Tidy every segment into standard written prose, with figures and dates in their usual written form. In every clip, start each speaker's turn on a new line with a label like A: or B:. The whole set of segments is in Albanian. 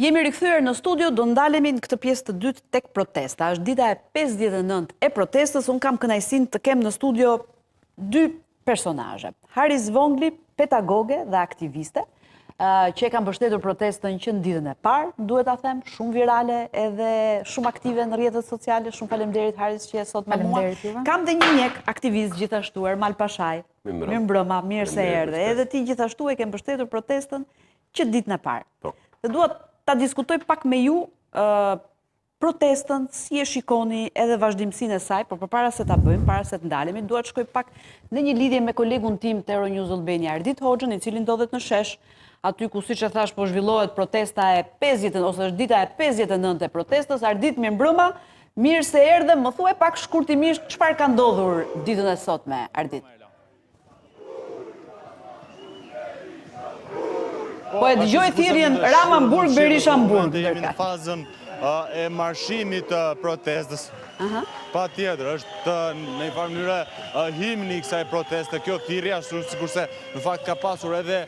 A: Jemi rikthyer në studio, do ndalemi në këtë pjesë të dytë tek protesta. Është dita e 59 e protestës. Unë kam kënaqësinë të kem në studio dy personazhe. Haris Vongli, pedagoge dhe aktiviste, që e kanë mbështetur protestën që në ditën e parë, duhet ta them, shumë virale edhe shumë aktive në rrjetet sociale. Shumë faleminderit Haris që je sot me mua. Kam dhe një mjek aktivist gjithashtu, Ermal Pashaj. Mirëmbrëma, mirë se erdhe. Edhe ti gjithashtu e ke mbështetur protestën që ditën e parë. Dhe dua ta diskutoj pak me ju protestën, si e shikoni edhe vazhdimsinë e saj, por përpara se ta bëjmë, para se të ndalemi, dua të shkoj pak në një lidhje me kolegun tim të Euronews Albania, Ardit Hoxhën, i cili ndodhet në Shesh, aty ku siç e thash po zhvillohet protesta e 50 ose është dita e 59 e protestës. Ardit, mirëmbrëma, mirë se erdhe, më thuaj pak shkurtimisht çfarë ka ndodhur ditën e sotme, Ardit. Po e dëgjoj thirrjen Rama-Burg, Berisha-Burg.
B: Jemi në fazën e marshimit të protestës. Pa tjetër, është në një farë mënyrë himni i kësaj proteste. Kjo thirrje, sikurse në fakt ka pasur edhe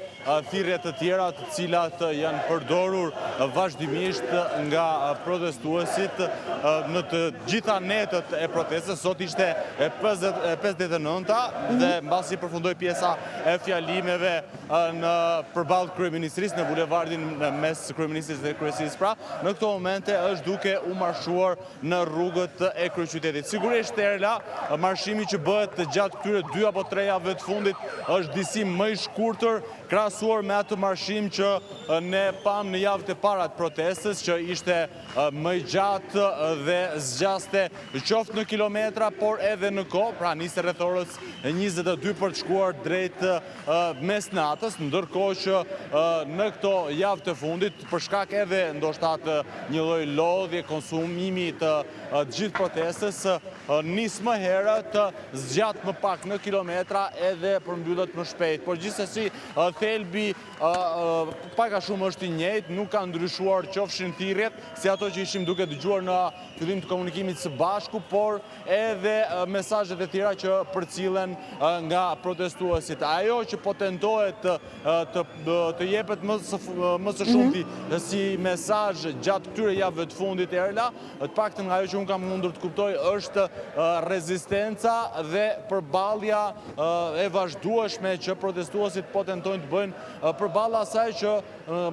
B: thirrje të tjera të cilat janë përdorur vazhdimisht nga protestuesit në të gjitha netët e protestës. Sot ishte e 59-a dhe mbasi përfundoi pjesa e fjalimeve në përballë kryeministrisë në bulevardin mes kryeministrisë dhe kryesisë. Pra, në këto momente është duke u marshuar në rrugët e kryeqytetit. Sigurisht Erla, marshimi që bëhet gjatë këtyre 2 apo 3 javëve të fundit është disi më i shkurtër krahasuar me atë marshim që ne pam në javët e para të protestës, që ishte më i gjatë dhe zgjaste qoftë në kilometra, por edhe në kohë, pra niste rreth orës 22 për të shkuar drejt mesnatës, ndërkohë që në këto javë të fundit, për shkak edhe ndoshta të një lloj lodhje konsumimi të gjithë protestës, nis më herët, zgjat më pak në kilometra edhe përmbyllet më shpejt. Por gjithsesi thelbi pak a shumë është i njëjtë, nuk ka ndryshuar qofshin thirrjet, si ato që ishim duke dëgjuar në fillim të komunikimit së bashku, por edhe mesazhet e tjera që përcillen nga protestuesit. Ajo që po tentohet të jepet më së shumti si mesazh gjatë këtyre javëve të fundit, Erla, të paktën ajo që unë kam mundur të kuptoj është rezistenca dhe përballja e vazhdueshme që protestuesit po tentojnë të bëjnë përballë asaj që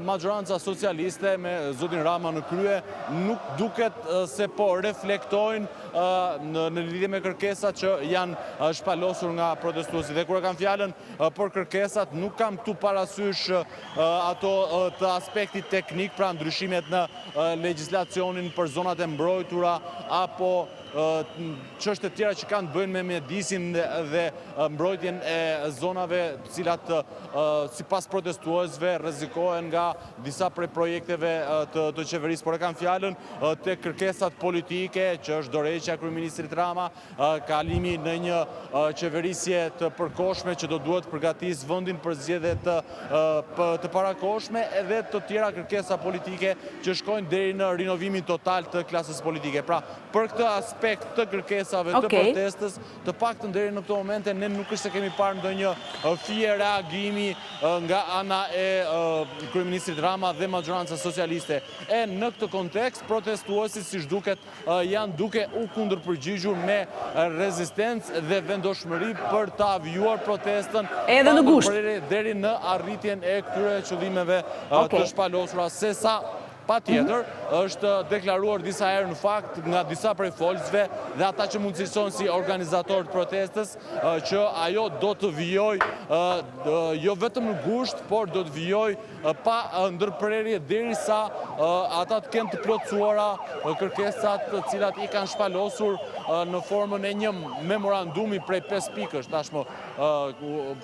B: majoranca socialiste me zotin Rama në krye nuk duket se po reflektojnë në lidhje me kërkesat që janë shpalosur nga protestuesit. Dhe kur e kam fjalën për kërkesat, nuk kam këtu parasysh ato të aspektit teknik, pra ndryshimet në legjislacionin për zonat e mbrojtura apo çështje të tjera që kanë të bëjnë me mjedisin dhe mbrojtjen e zonave të cilat sipas protestuesve rrezikohen nga disa prej projekteve të qeverisë. Por e kam fjalën te kërkesat politike, që është dorëheqja e kryeministrit Rama, kalimi në një qeverisje të përkohshme që do duhet të përgatisë vendin për zgjedhje të parakohshme, edhe të tjera kërkesa politike që shkojnë deri në rinovimin total të klasës politike. Pra, për këtë aspekt të kërkesave të protestës, të paktën deri në këto momente ne nuk është se kemi parë ndonjë fije reagimi nga ana e kryeministrit Rama dhe majoranca socialiste. E në këtë kontekst, protestuesit siç duket janë duke u kundërpërgjigjur me rezistencë dhe vendoshmëri për ta avjuar protestën
A: edhe në gusht
B: deri në arritjen e këtyre qëllimeve të shpalosura. Sesa patjetër, është deklaruar disa herë në fakt nga disa prej folësve dhe ata që mund cilësohen si organizatorë të protestës, që ajo do të vijojë jo vetëm në gusht, por do të vijojë pa ndërprerje derisa ata të kenë të plotësuara kërkesat të cilat i kanë shpalosur në formën e një memorandumi prej 5 pikësh. Tashmë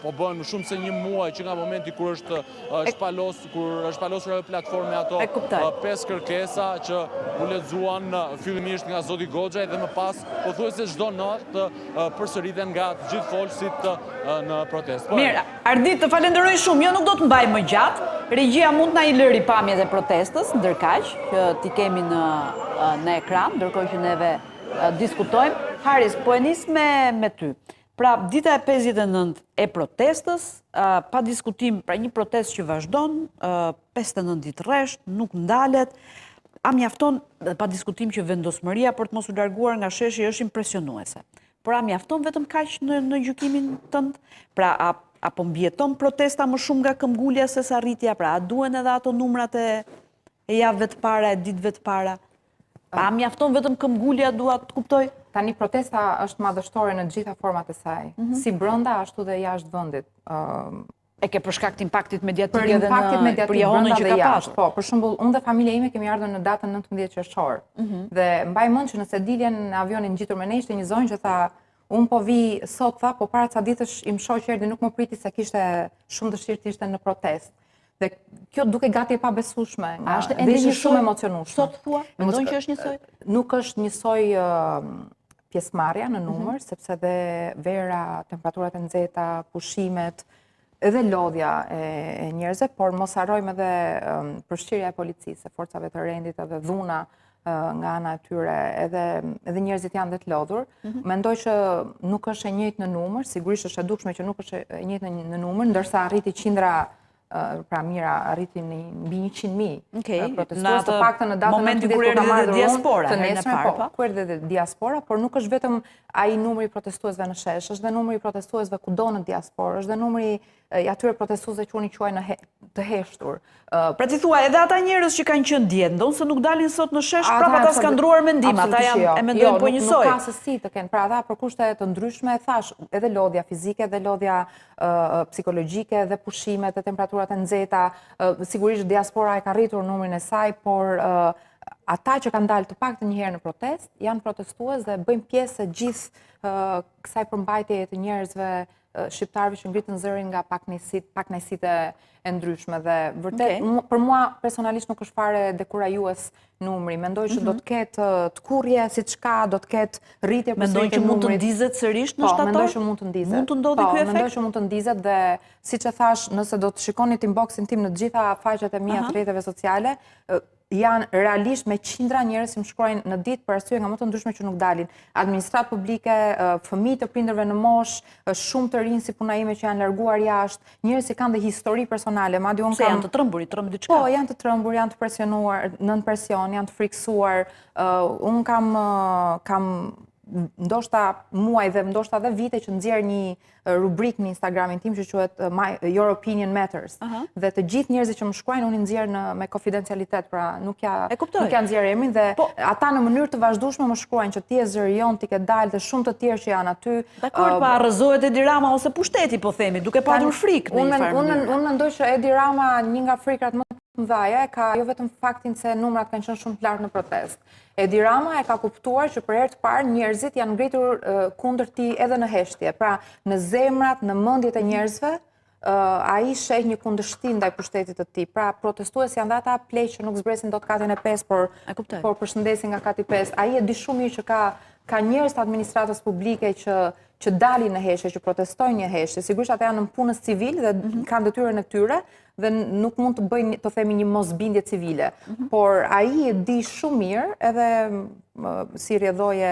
B: po bën shumë se një muaj që nga momenti kur është shpalosur ajo platforme ato 5 kërkesa që u lexuan fillimisht nga zoti Goxha dhe më pas pothuajse çdo natë përsëriten nga të gjithë folësit në protestë.
A: Mirë, Ardit, të falenderoj shumë. Jo, nuk do të mbaj më gjatë. Regjia mund na i lëri pamjet e protestës, ndërkaq që ti kemi në ekran, ndërkohë që neve diskutojmë. Haris, po e nis me ty. Pra, dita e 59 e protestës, pa diskutim, pra një protestë që vazhdon, 59 ditë rresht, nuk ndalet, a mjafton, pa diskutim që vendosmëria për të mos u larguar nga sheshi është impresionuese. Por a mjafton vetëm kaq në gjykimin tënd? Pra, apo mbjeton protesta më shumë nga këmbgulja se sa rritja? Pra, a duhen edhe ato numrat e javëve të para, e ditëve të para? A mjafton vetëm këmbgulja, dua të kuptoj?
C: Tani protesta është madhështore në gjitha format e saj, si brenda ashtu dhe jashtë vendit.
A: E ke për shkak të impaktit mediatik
C: Për
A: edhe
C: impaktit
A: në
C: mediatik
A: përjahonën
C: brenda
A: që
C: dhe
A: ka
C: jashtë.
A: pasur.
C: Po, për shembull, unë dhe familja ime kemi ardhur në datën 19 qershor. Dhe mbaj mend që nëse diljen në avionin ngjitur me ne ishte një zonjë që tha, unë po vi sot, tha, po para ca ditësh im shoq erdhi nuk më priti se kishte shumë dëshirë të ishte në protestë. Dhe kjo duke gati e pabesueshme, dhe ishte shumë emocionueshme.
A: Sot thua, mendon që është njësoj?
C: Nuk është njësoj pjesëmarrja në numër, sepse dhe vera, temperaturat e nxehta, pushimet, edhe lodhja e njerëzve, por mos harrojmë edhe përfshirja e policisë, forcave të rendit edhe dhuna nga ana e tyre, edhe njerëzit janë dhe të lodhur. Mendoj që nuk është e njëjtë në numër, sigurisht është e dukshme që nuk është e njëjtë në numër, ndërsa arriti qindra pra mira, arriti në mbi 100.000 protestues, të paktën në datën 19 kur ka marrë
A: diaspora,
C: të nesërme, po, kur erdhi diaspora, por nuk është vetëm ai numri i protestuesve në shesh, është dhe numri i protestuesve kudo në diasporë, është dhe numri i atyre protestuesve që unë i quaj të heshtur.
A: Pra ti thua, edhe ata njerëz që kanë qenë dje, ndonë se nuk dalin sot në shesh, prapë ata s'kan ndruar mendim, ata e mendojnë po njësoj.
C: Nuk ka se si të kenë, pra ata për kushte të ndryshme, thash, edhe lodhja fizike, edhe lodhja psikologjike, edhe pushimet, edhe temperaturat e nxehta, sigurisht diaspora e ka rritur numrin e saj, por ata që kanë dalë të paktën një herë në protest, janë protestues dhe bëjnë pjesë gjithë kësaj përmbajtjeje të njerëzve shqiptarëve që ngritën zërin nga paknajësitë e ndryshme dhe vërtet për mua personalisht nuk është fare dekurajues numri. Mendoj që do të ketë të kurrje siç ka, do të ketë rritje
A: përsëri të numrit. Mendoj që mund të ndizet sërish në shtator?
C: Po, mendoj që mund të ndizet.
A: Mund të ndodhi ky efekt?
C: Mendoj që mund të ndizet dhe siç e thash, nëse do të shikonit inboxin tim në të gjitha faqet e mia të rrjeteve sociale, janë realisht me qindra njerëz që më shkruajnë në ditë për arsye nga më të ndryshme që nuk dalin. Administratë publike, fëmijë të prindërve në moshë, shumë të rinj si puna ime që janë larguar jashtë, njerëz që kanë dhe histori personale, madje unë
A: janë të trembur, diçka.
C: Po, janë të trembur, janë të presionuar, nën presion, janë të friksuar. Unë kam ndoshta muaj dhe ndoshta dhe vite që nxjerr një rubrik në Instagramin tim që quhet Your Opinion Matters. Dhe të gjithë njerëzit që më shkruajnë unë i nxjerr me konfidencialitet, pra nuk ja nxjerr emrin dhe ata në mënyrë të vazhdueshme më shkruajnë që ti e zëri jon, ti ke dalë dhe shumë të tjerë që janë aty.
A: Dakor, pa rrëzohet Edi Rama ose pushteti, po themi, duke patur frikë në një farë mënyrë.
C: Unë mendoj që Edi Rama një nga frikrat më të mëdha e ka jo vetëm faktin se numrat kanë qenë shumë të lartë në protestë. Edi Rama e ka kuptuar që për herë të parë njerëzit janë ngritur kundër tij edhe në heshtje. Pra, në zemrat, në mendjet e njerëzve, ai sheh një kundërshtim ndaj pushtetit të tij. Pra, protestues janë ata pleq që nuk zbresin dot katin e 5, por përshëndesin nga kati 5. Ai e di shumë mirë që ka njerëz të administratës publike që dalin në heshtje, që protestojnë një heshtje. Sigurisht ata janë në punës civil dhe kanë detyrën e tyre dhe nuk mund të bëjnë, të themi, një mosbindje civile. Por ai e di shumë mirë, edhe si rrjedhoje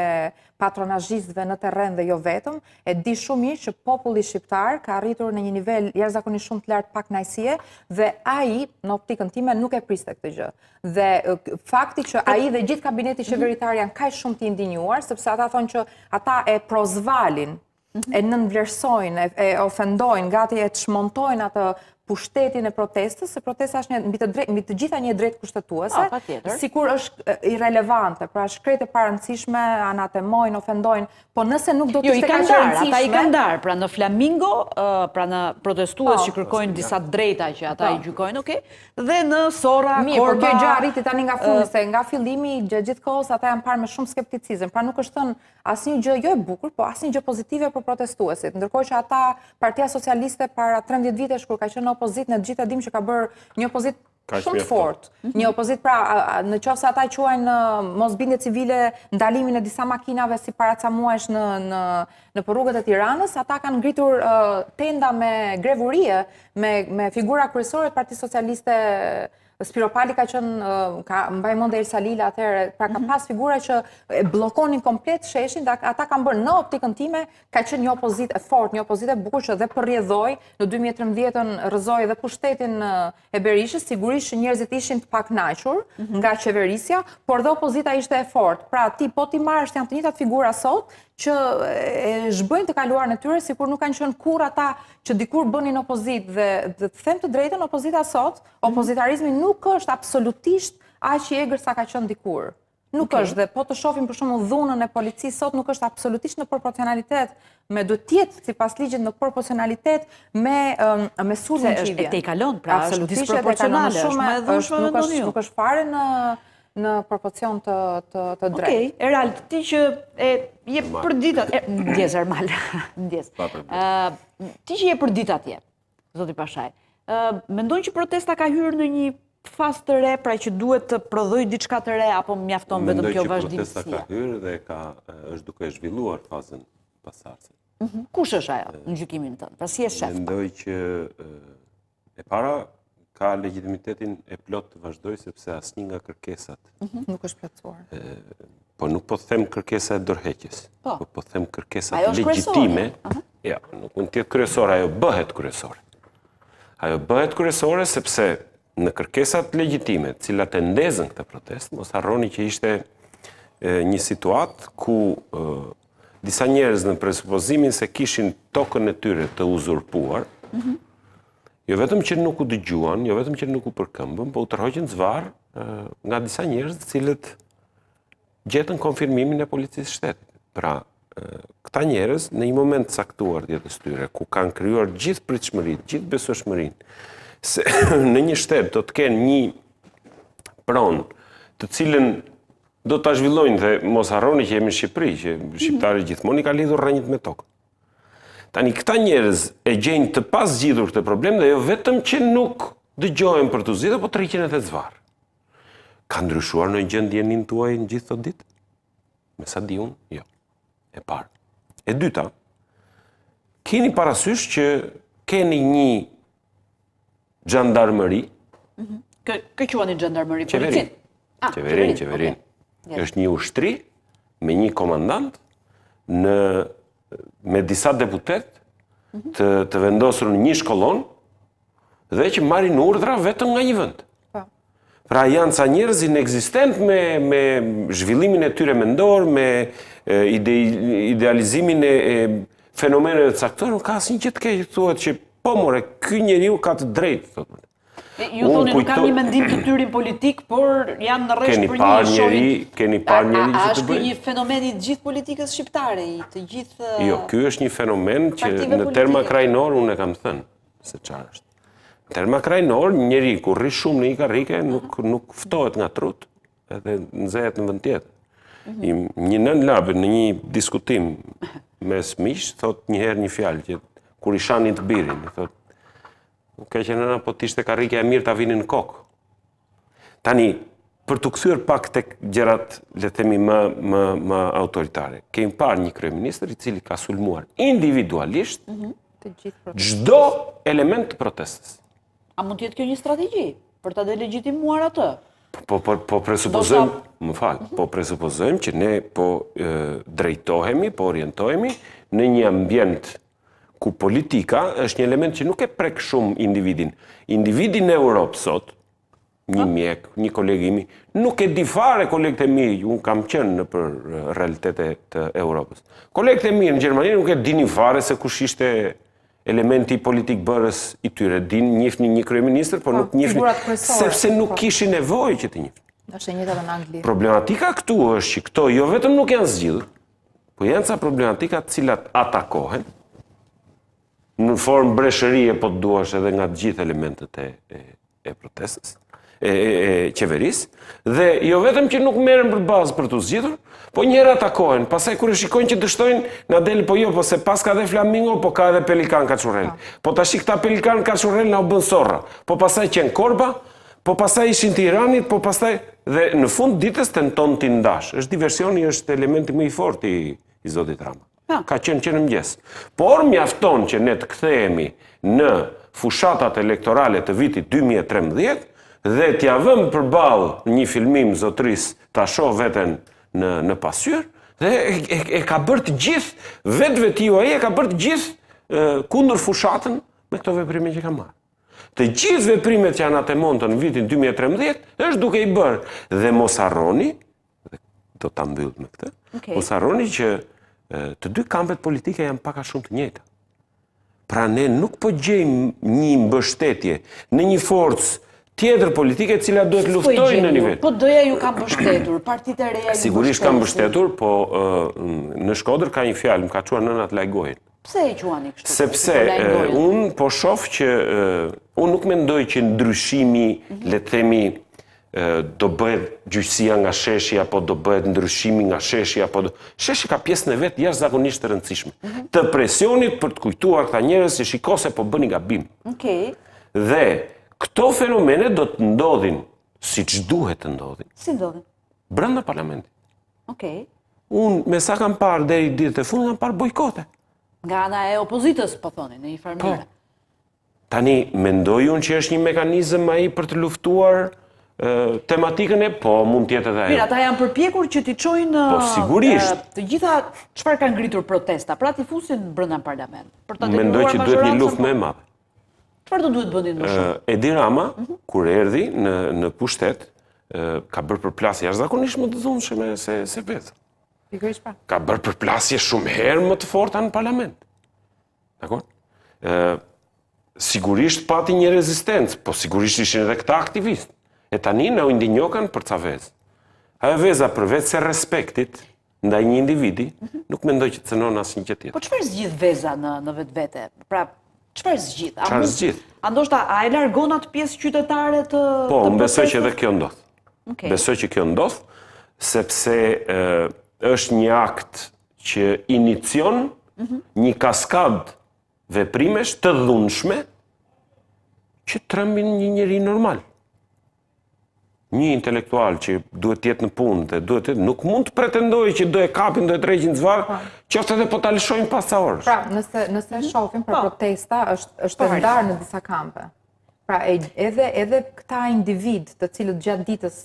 C: patronazhistëve në terren dhe jo vetëm, e di shumë mirë që populli shqiptar ka arritur në një nivel jashtëzakonisht shumë të lartë pakënaqësie dhe ai, në optikën time, nuk e priste këtë gjë. Dhe fakti që ai dhe gjithë kabineti qeveritar janë kaq shumë të indinjuar, sepse ata thonë që ata e prozvalin, e nënvlerësojnë, e ofendojnë, gati e çmontojnë atë pushtetin e protestës, se protesta është mbi të gjitha një drejtë kushtetuese, sikur është irrelevante, pra është krejt e parëndësishme, anatemojnë, ofendojnë, po nëse nuk do të ishte kaq e rëndësishme.
A: Ata i kanë darë, pra në Flamingo, pra në protestues që kërkojnë disa drejta që ata i gjykojnë, dhe në Sora, Korba...
C: Mirë, por kjo gjë arriti tani nga fundi, se nga fillimi gjithë kohës ata janë parë me shumë skepticizëm, pra nuk është thënë asnjë gjë jo e bukur, po asnjë gjë pozitive për protestuesit. Ndërkohë që ata, Partia Socialiste para 13 vitesh kur ka qenë në opozitë, ne të gjithë e dimë që ka bërë një opozitë shumë të fortë. Një opozitë, pra, në qoftë se ata quajnë mosbindje civile, ndalimin e disa makinave si para ca muajsh në rrugët e Tiranës, ata kanë ngritur tenda me grevurie, me figura kryesore të Partisë Socialiste Spiropali ka qenë, mbaj mend Elsa Lila atëherë, pra ka pas figura që e bllokonin komplet sheshin, ata kanë bërë në optikën time, ka qenë një opozitë e fortë, një opozitë e bukur që dhe përrjedhoi në 2013-ën rrëzoi dhe pushtetin e Berishës, sigurisht që njerëzit ishin të pakënaqur nga qeverisja, por dhe opozita ishte e fortë. Pra po ti marrësh janë të njëjtat figura sot që e zhbëjnë të kaluarën e tyre, sikur nuk kanë qenë kur ata që dikur bënin opozitë dhe të them të drejtën, opozita sot, opozitarizmi nuk është absolutisht aq i egër sa ka qenë dikur. Nuk është, dhe po të shohim për shembull dhunën e policisë sot nuk është absolutisht në proporcionalitet me duhet të jetë sipas ligjit në proporcionalitet me sulmin që i vjen.
A: E te kalon, pra është disproporcionale, është më e dhunshme
C: nuk është fare në proporcion të drejtë.
A: Okej, Erald, ti që je për ditat, ndjes Ermal, ndjes. Ti që je për ditat atje, zoti Pashaj, mendon që protesta ka hyrë në një fazë të re, pra që duhet të prodhoj diçka të re, apo mjafton vetëm kjo vazhdimësia?
D: Mendoj që protesta ka hyrë dhe është duke zhvilluar fazën pasardhëse.
A: Kush është ajo në gjykimin tënd? Pra si e shef?
D: Mendoj që e para ka legitimitetin e plot të vazhdoj, sepse asnjë nga kërkesat
C: nuk është plotësuar.
D: Po nuk po them kërkesa e dorëheqjes, po them kërkesat
A: ajo
D: legjitime. Ja, nuk mund të jetë kryesore, ajo bëhet kryesore. Ajo bëhet kryesore sepse në kërkesat legjitime, të cilat e ndezën këtë protestë, mos harroni që ishte një situatë ku disa njerëz në presupozimin se kishin tokën e tyre të uzurpuar, jo vetëm që nuk u dëgjuan, jo vetëm që nuk u përkëmbën, po u tërhoqën zvarr nga disa njerëz të cilët gjetën konfirmimin e policisë shtetit. Pra, këta njerëz në një moment caktuar të jetës tyre, ku kanë krijuar gjithë pritshmërinë, gjithë besueshmërinë, se në një shtet do të kenë një pronë të cilën do ta zhvillojnë, dhe mos harroni që jemi në Shqipëri, që shqiptarët gjithmonë i ka lidhur rrënjët me tokë. Tani këta njerëz e gjejnë të pasgjidhur këtë problem dhe jo vetëm që nuk dëgjohen për të zgjidhur, po të rriqen edhe zvarr. Ka ndryshuar në gjendjenin tuaj në gjithë këtë ditë? Me sa di unë, jo. E parë. E dyta, keni parasysh që keni një xhandarmëri.
A: Kë quani xhandarmëri?
D: Qeverin. Qeverin. Është një ushtri me një komandant me disa deputet të vendosur në një shkollon dhe që marrin urdhra vetëm nga një vend. Pra janë ca njerëz inekzistent me zhvillimin e tyre mendor, me idealizimin e fenomeneve të caktuara, nuk ka asnjë gjë të keq, thuhet që po more, ky njeriu ka të drejtë, thotë.
A: Ju thoni nuk kanë një mendim të tyrin politik, por janë në rresh për një shohin.
D: Keni parë njeri që të bëjë.
A: A është ky një fenomen i gjithë politikës shqiptare, i të gjithë...
D: Jo, ky është një fenomen që në terma krajnor unë e kam thënë se çfarë është. Në terma krajnor, njeri kur rri shumë në një karrike nuk ftohet nga trut, edhe nxehet në vend tjetër. Një nën labe në një diskutim mes miq, thot një herë një fjalë që kur i shanin të birin, thot ka që nëna, po t'ishte karrike e mirë t'a vinin në kokë. Tani, për të kthyer pak tek gjërat, le të themi, më autoritare, kemi parë një kryeministër i cili ka sulmuar individualisht çdo element të protestës.
A: A mund të jetë kjo një strategji për ta delegitimuar atë?
D: Po presupozojmë, më fal, po presupozojmë që ne po drejtohemi, po orientohemi në një ambient ku politika është një element që nuk e prek shumë individin. Individin në Europë sot, një mjek, një kolegimi, nuk e di fare kolegët e mi, unë kam qenë në për realitetet të Europës. Kolegët e mi në Gjermani nuk e dini fare se kush ishte elementi politik bërës i tyre. Njihni një kryeministër, por nuk njihni, sepse nuk kishin nevojë që të njihni.
C: Është e njëjta edhe në Angli.
D: Problematika këtu është që këto jo vetëm nuk janë zgjidhur, po janë ca problematika të cilat atakohen në formë breshërie, po të duash edhe nga të gjithë elementet e protestës, e qeverisë, dhe jo vetëm që nuk merren për bazë për të zgjidhur, po njëra atakohen, pastaj kur e shikojnë që dështojnë, na del po jo, po se pas ka dhe flamingo, po ka edhe pelikan kaçurrel. Po tash këta pelikan kaçurrel na u bën sorra. Po pastaj qen korba, po pastaj ishin të Iranit, po pastaj dhe në fund ditës tenton t'i ndash. Është diversioni, është elementi më i fortë i zotit Rama. Ka qenë që në mëngjes. Por mjafton që ne të kthehemi në fushatat elektorale të vitit 2013 dhe t'ja vëm përballë një filmim zotris ta shoh veten në pasqyrë dhe e ka bërë të gjithë, vetë ai e ka bërë të gjithë kundër fushatën me këto veprime që ka marrë. Të gjithë veprimet që janë atë në vitin 2013 është duke i bërë. Dhe mos harroni, do ta mbyll me këtë, mos harroni që të dy kampet politike janë pak a shumë të njëjta. Pra ne nuk po gjejmë një mbështetje në një forcë tjetër politike e cila duhet luftojë në nivel.
A: Po doja ju ka mbështetur, partitë e reja ju.
D: Sigurisht ka mbështetur, po në Shkodër ka një fjalë, më ka çuar nëna të lajgojnë.
A: Pse e quani kështu?
D: Sepse unë po shoh që unë nuk mendoj që ndryshimi, le të themi, do bëhet gjyqësia nga sheshi, apo do bëhet ndryshimi nga sheshi, apo sheshi ka pjesën e vet jashtëzakonisht të rëndësishme. Të presionit për të kujtuar këta njerëz se shiko se po bëni gabim. Dhe këto fenomene do të ndodhin siç duhet të ndodhin.
A: Si ndodhin?
D: Brenda parlamentit. Unë me sa kam parë deri ditët e fundit kam parë bojkote.
A: Nga ana e opozitës, po thoni, në një farë mënyrë.
D: Tani mendoj unë që është një mekanizëm ai për të luftuar tematikën po mund të jetë edhe ajo.
A: Mirë, ata janë përpjekur që t'i çojnë të gjitha çfarë kanë ngritur protesta, pra t'i fusin brenda parlament.
D: Mendoj që duhet një luftë më e madhe.
A: Çfarë do duhet bënin më shumë?
D: Edi Rama, kur erdhi në pushtet, ka bërë përplasje jashtëzakonisht më të dhunshme se vetë. Ka bërë përplasje shumë herë më të forta në parlament. Dakor? Sigurisht pati një rezistencë, po sigurisht ishin edhe këta aktivistë. E tani në u ndinjokan për ca vezë. Ajo veza përveç se respektit ndaj një individi, nuk mendoj që cënon asnjë gjë tjetër.
A: Po çfarë zgjidh veza në vetvete? Pra, çfarë zgjidh?
D: Çfarë zgjidh?
A: A ndoshta a e largon atë pjesë qytetare të
D: Po, unë besoj që edhe kjo ndodh. Besoj që kjo ndodh, sepse është një akt që inicion një kaskad veprimesh të dhunshme që trembin një njeri normal. Një intelektual që duhet të jetë në punë dhe duhet të nuk mund të pretendojë që do e kapin, do e tregin zvarr, qoftë edhe po ta lëshojnë pas ca orësh.
C: Pra, nëse shohim për protesta është e ndarë në disa kampe. Pra, edhe këta individ të cilët gjatë ditës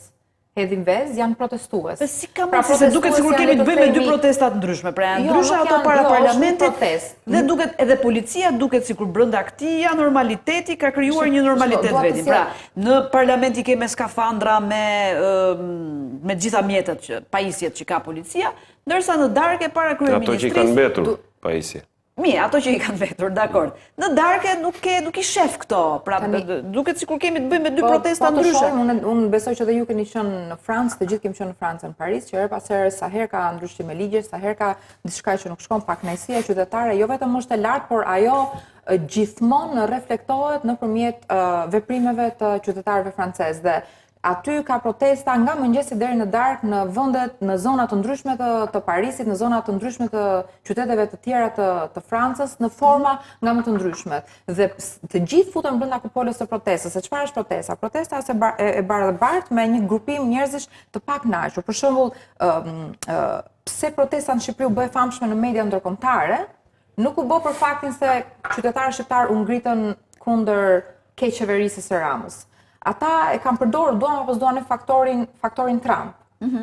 C: hedhin vezë, janë protestues.
A: Si ka mundësi se duket sikur kemi të bëjmë me dy protesta të ndryshme, pra janë ndryshe ato para parlamentit dhe duket edhe policia duket sikur brenda këtij ja normaliteti ka krijuar një normalitet vetin. Pra, në parlament i kemi skafandra me gjitha mjetet, pajisjet që ka policia, ndërsa në darkë para kryeministrisë.
D: Ato që i kanë mbetur pajisje.
A: Mirë, ato që i kanë vetur, dakord. Në darkë nuk i shef këto, pra duket sikur kemi të bëjmë me dy protesta ndryshe.
C: Unë besoj që edhe ju keni qenë në Francë, të gjithë kemi qenë në Francë, në Paris, që herë pas here sa herë ka ndryshime ligje, sa herë ka diçka që nuk shkon, pakënaqësia qytetare, jo vetëm është e lartë, por ajo gjithmonë reflektohet nëpërmjet veprimeve të qytetarëve francezë dhe aty ka protesta nga mëngjesi deri në darkë në vendet, në zona të ndryshme të Parisit, në zona të ndryshme të qyteteve të tjera të Francës, në forma nga më të ndryshmet. Dhe të gjithë futen brenda kupolës së protestës. Se çfarë është protesta? Protesta është e barabartë me një grupim njerëzish të pakënaqur. Për shembull, pse protesta në Shqipëri u bë e famshme në media ndërkombëtare, nuk u bë për faktin se qytetarët shqiptar u ngritën kundër keqeverisë së Ramës. Ata e kanë përdorur duan apo s'duan faktorin Trump.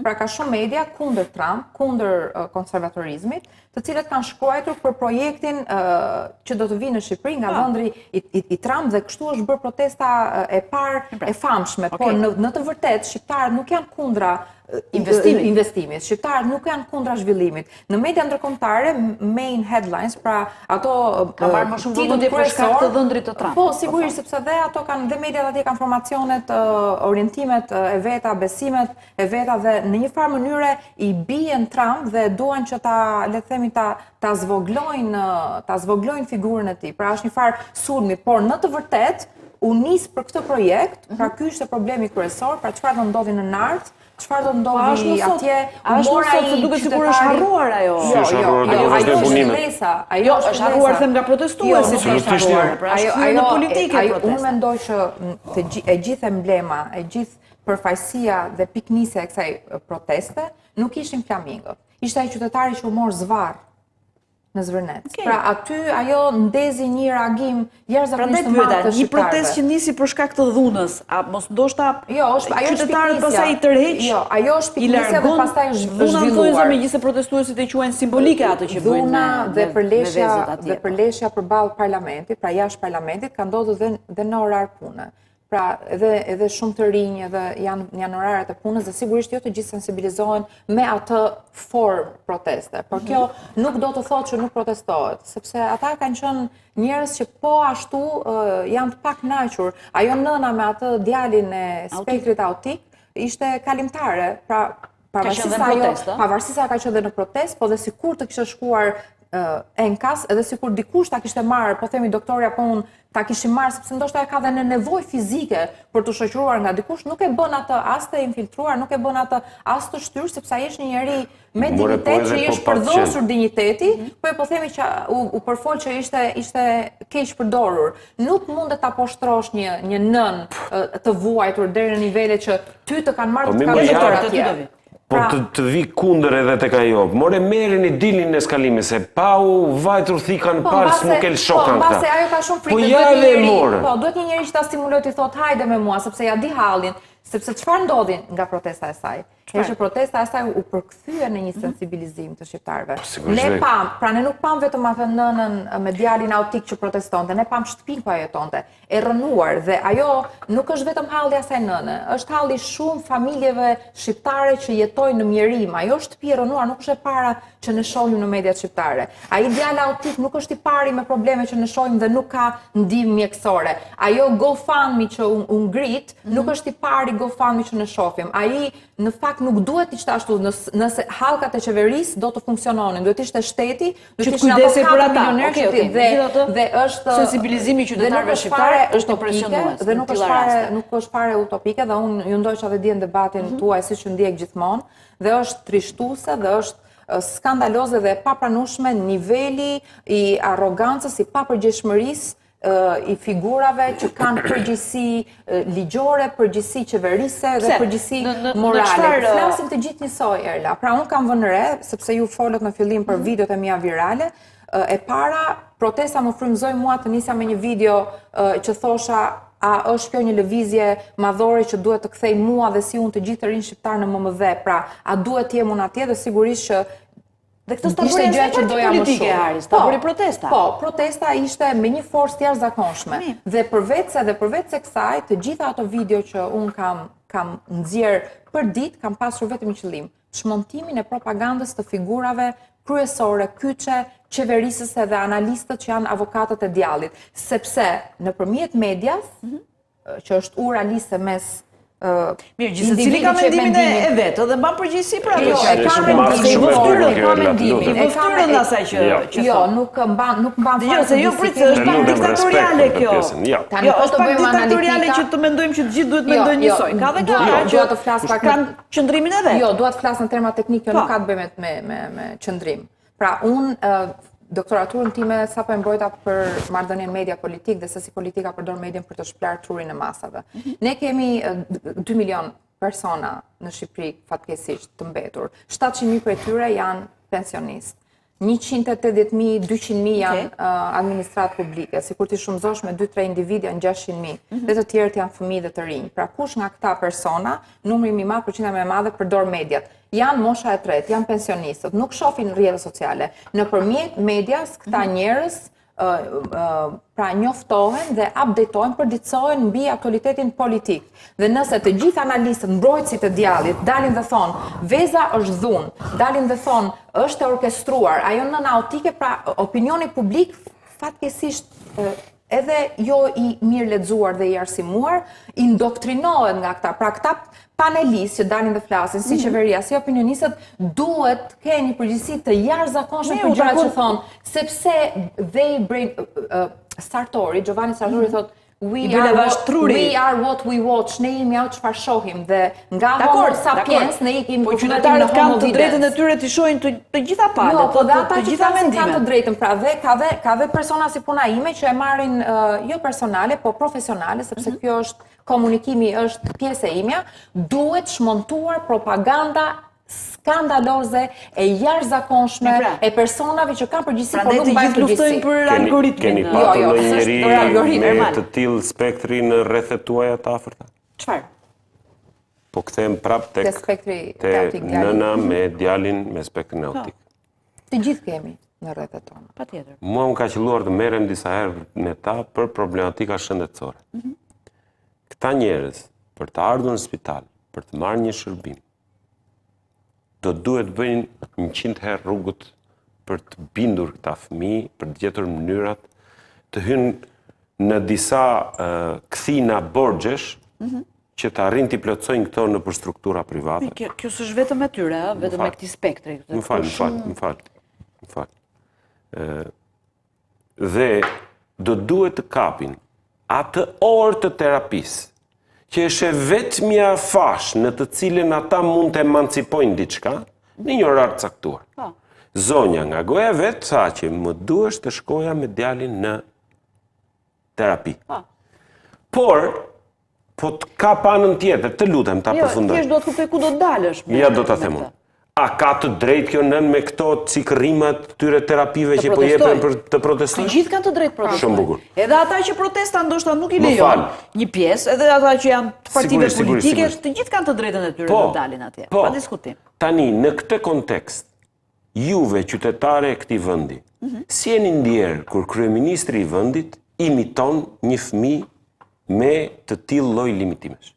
C: Pra ka shumë media kundër Trump, kundër konservatorizmit, të cilët kanë shkruar për projektin që do të vinë në Shqipëri nga vendi i Trump dhe kështu është bërë protesta e parë e famshme, por në të vërtetë shqiptarët nuk janë kundra investimit. Shqiptarët nuk janë kundra zhvillimit. Në media ndërkombëtare, main headlines, pra ato
A: ka marrë më shumë vëmendje për shkak të dhëndrit të Trump.
C: Po, sigurisht sepse dhe ato kanë dhe mediat atje kanë informacionet, orientimet e veta, besimet e veta dhe në një farë mënyre i bien Trump dhe duan që le të themi ta zvoglojnë figurën e tij. Pra është një farë sulmi, por në të vërtetë u nis për këtë projekt, pra ky ishte problemi kryesor, pra çfarë do ndodhi në Nart, çfarë do ndodhi atje,
A: mora i duket sikur është harruar ajo.
C: Ajo është lesa, ajo është
A: harruar them nga protestuesit, është harruar, pra është në politike protesta.
C: Unë mendoj që e gjithë emblema, e gjithë përfaqësia dhe piknisja e kësaj proteste nuk ishin flamingët. Ishte ai qytetari që u mor zvarr në Zvërnec. Pra aty ajo ndezi një reagim jashtëzakonisht të madh të shqiptarëve.
A: Një protestë që nisi për shkak të dhunës, a mos ndoshta qytetarët pastaj i tërheq?
C: Jo, ajo është piknisja dhe pastaj është zhvilluar.
A: Dhuna megjithëse protestuesit e quajnë simbolike ato që bëjnë.
C: Dhuna dhe përleshja përballë parlamentit, pra jashtë parlamentit, ka ndodhur dhe në orar pune. Pra edhe shumë të rinj edhe janë oraret e punës dhe sigurisht jo të gjithë sensibilizohen me atë formë proteste. Por kjo nuk do të thotë që nuk protestohet, sepse ata kanë qenë njerëz që po ashtu janë të pakënaqur. Ajo nëna me atë djalin e spektrit autik ishte kalimtare, pra pavarësisht se ka qenë dhe në protestë, po dhe sikur të kishte shkuar enkas, edhe sikur dikush ta kishte marrë, po themi doktori apo unë ta kishim marrë, sepse ndoshta e ka dhe në nevojë fizike për të shoqëruar nga dikush, nuk e bën atë as të infiltruar, nuk e bën atë as të shtyrë, sepse ai është një njeri me dinjitet që i është përdosur dinjiteti, po themi që u përfol që ishte keq përdorur. Nuk mundet ta poshtrosh një nën të vuajtur deri në nivele që ty të kanë marrë të kanë atje.
D: Po të vi kunder edhe të ka jo. More merin i dilin në eskalime, se pa u vajtur thikan parë s'mu kel shokan këta.
C: Po, base ajo ka shumë frikë. Duhet një njeri që ta stimuloj të i thot hajde me mua, sepse ja di hallin. Sepse çfarë ndodhi nga protesta e saj? Që protesta e saj u përkthye në një sensibilizim të shqiptarëve. Ne nuk pam vetëm atë nënën me djalin autik që protestonte, ne pam shtëpinë ku ajo jetonte, e rënuar, dhe ajo nuk është vetëm halli asaj nëne, është halli shumë familjeve shqiptare që jetojnë në mjerim. Ajo shtëpi e rënuar nuk është e para që ne shohim në mediat shqiptare. Ai djalë autik nuk është i pari me probleme që ne shohim dhe nuk ka ndihmë mjekësore. Ajo GoFundMe që u ngrit nuk është i pari GoFundMe që ne shohim. Ai në fakt nuk duhet të ishte ashtu, nëse hallkat e qeverisë do të funksiononin, duhet të ishte shteti, duhet të ishin ato milionerë dhe është
A: sensibilizimi i qytetarëve shqiptarë është impresionues.
C: Dhe nuk është fare utopike, dhe unë ju ndoqja dhe dje në debatin tuaj siç u ndjek gjithmonë, dhe është trishtuese dhe është skandaloze dhe papranueshme niveli i arrogancës, i papërgjegjshmërisë i figurave që kanë përgjegjësi ligjore, përgjegjësi qeverise dhe përgjegjësi morale. Flasim të gjithë njësoj, Erla. Pra unë kam vënë re, sepse ju folët në fillim për videot e mia virale, e para protesta më frymëzoi mua të nisja me një video që thosha a është kjo një lëvizje madhore që duhet të kthej mua dhe si unë të gjithë të rinj shqiptar në MMD, pra a duhet të jem unë atje, dhe sigurisht që
A: dhe këtë s'ta bëri që doja më shumë. Ta bëri protesta.
C: Po, protesta ishte me një forcë të jashtëzakonshme. Dhe përveç se kësaj, të gjitha ato video që unë kam nxjerr për ditë, kam pasur vetëm një qëllim: çmontimin e propagandës të figurave kryesore, kyçe, qeverisëse dhe analistët që janë avokatët e djallit, sepse nëpërmjet medias, që është ura lise mes
A: mirë, gjithë cili ka mendimin e vetë dhe mban përgjegjësi për ato që
C: ka mendimin,
A: e vëftyrën asaj që
C: jo, nuk mban
A: fare. Se jo pritë, është pak diktatoriale kjo. Jo, është pak diktatoriale që të mendojmë që të gjithë duhet mendojnë njësoj. Ka dhe që kanë qëndrimin e vet.
C: Jo, dua të flas në terma teknik, kjo nuk ka të bëjë me qëndrim. Pra unë doktoraturën time sapo e mbrojta për marrëdhënien media politik dhe se si politika përdor medien për të shplar trurin e masave. Ne kemi 2 milion persona në Shqipëri fatkeqësisht të mbetur. 700.000 prej tyre janë pensionistë. 180.000, 200.000 janë administratë publike. Sikur ti shumëzosh me 2-3 individ janë 600.000. Dhe të tjerët janë fëmijë dhe të rinj. Pra kush nga këta persona, numri më i madh, përqindja më e madhe përdor mediat. Janë mosha e tretë, janë pensionistët, nuk shohin rrjetet sociale. Nëpërmjet medias këta njerëz pra njoftohen dhe updatohen, përditësohen mbi aktualitetin politik. Dhe nëse të gjithë analistët, mbrojtësit e djallit, dalin dhe thonë veza është dhunë, dalin dhe thonë është e orkestruar, ajo nëna autike, pra opinioni publik fatkeqësisht edhe jo i mirë lexuar dhe i arsimuar, indoktrinohet nga këta. Pra këta panelistë që dalin dhe flasin, si qeveria, si opinionistët, duhet të kenë një përgjegjësi të jashtëzakonshme për gjërat që thonë, sepse they bring Sartori, Giovanni Sartori thotë We are what we watch, ne jemi ato çfarë shohim, dhe nga Homo sapiens ne ikim
A: po qytetarët kanë të drejtën e tyre të shohin të gjitha palët, të gjitha mendimet.
C: Kanë të drejtën, pra dhe ka dhe persona si puna ime që e marrin jo personale, po profesionale, sepse kjo është komunikimi, është pjesë e imja, duhet shmontuar propaganda skandaloze, e jashtëzakonshme, e personave që kanë përgjegjësi, por nuk
A: të
C: mbajnë
A: gjithë luftojnë
C: përgjegjësi.
A: për algoritmin.
D: Keni patur
C: Jo,
D: në
C: s'është për
D: njëri
C: algoritmin.
D: me të tillë spektri në rrethet tuaja të afërta?
A: Çfarë?
D: Po kthehem prap
C: Te spektri
D: te
C: optik djalin.
D: nëna me djalin me spektrin optik.
C: Të gjithë kemi në rrethet tona.
A: Patjetër.
D: Mua më ka qelluar të merrem disa herë me ta për problematika shëndetësore. Këta njerëz, për të ardhur në spital, për të marrë një shërbim, do duhet bëjnë 100 herë rrugët për të bindur këta fëmijë, për të gjetur mënyrat, të hynë në disa kthina borxhesh, që të arrin t'i plotësojnë këto në për struktura private.
A: Kjo s'është vetëm e tyre, vetëm me këtij spektri.
D: Më fal. Dhe do duhet të kapin atë orë të terapisë, që është vetmja fash në të cilën ata mund të emancipojnë diçka, në një orar të caktuar. Zonja nga goja vetë tha që më duhesh të shkoja me djalin në terapi. Por, po të ka panën tjetër, të lutem, ta përfundoj.
A: Jo, thjesht do të kuptoj ku do të dalësh.
D: Ja do ta them unë. A ka të drejtë kjo nën me këto cikërimat tyre terapive që po jepen për të protestojnë?
A: Të gjithë kanë të drejtë protestojnë.
D: Shumë bukur.
A: Edhe ata që protesta ndoshta nuk i lejon një pjesë, edhe ata që janë partive politike, të gjithë kanë të drejtën e tyre të dalin atje. Pa diskutim.
D: Tani, në këtë kontekst, juve qytetare e këtij vendi, si jeni ndjerë kur kryeministri i vendit imiton një fëmijë me të tillë lloj limitimesh?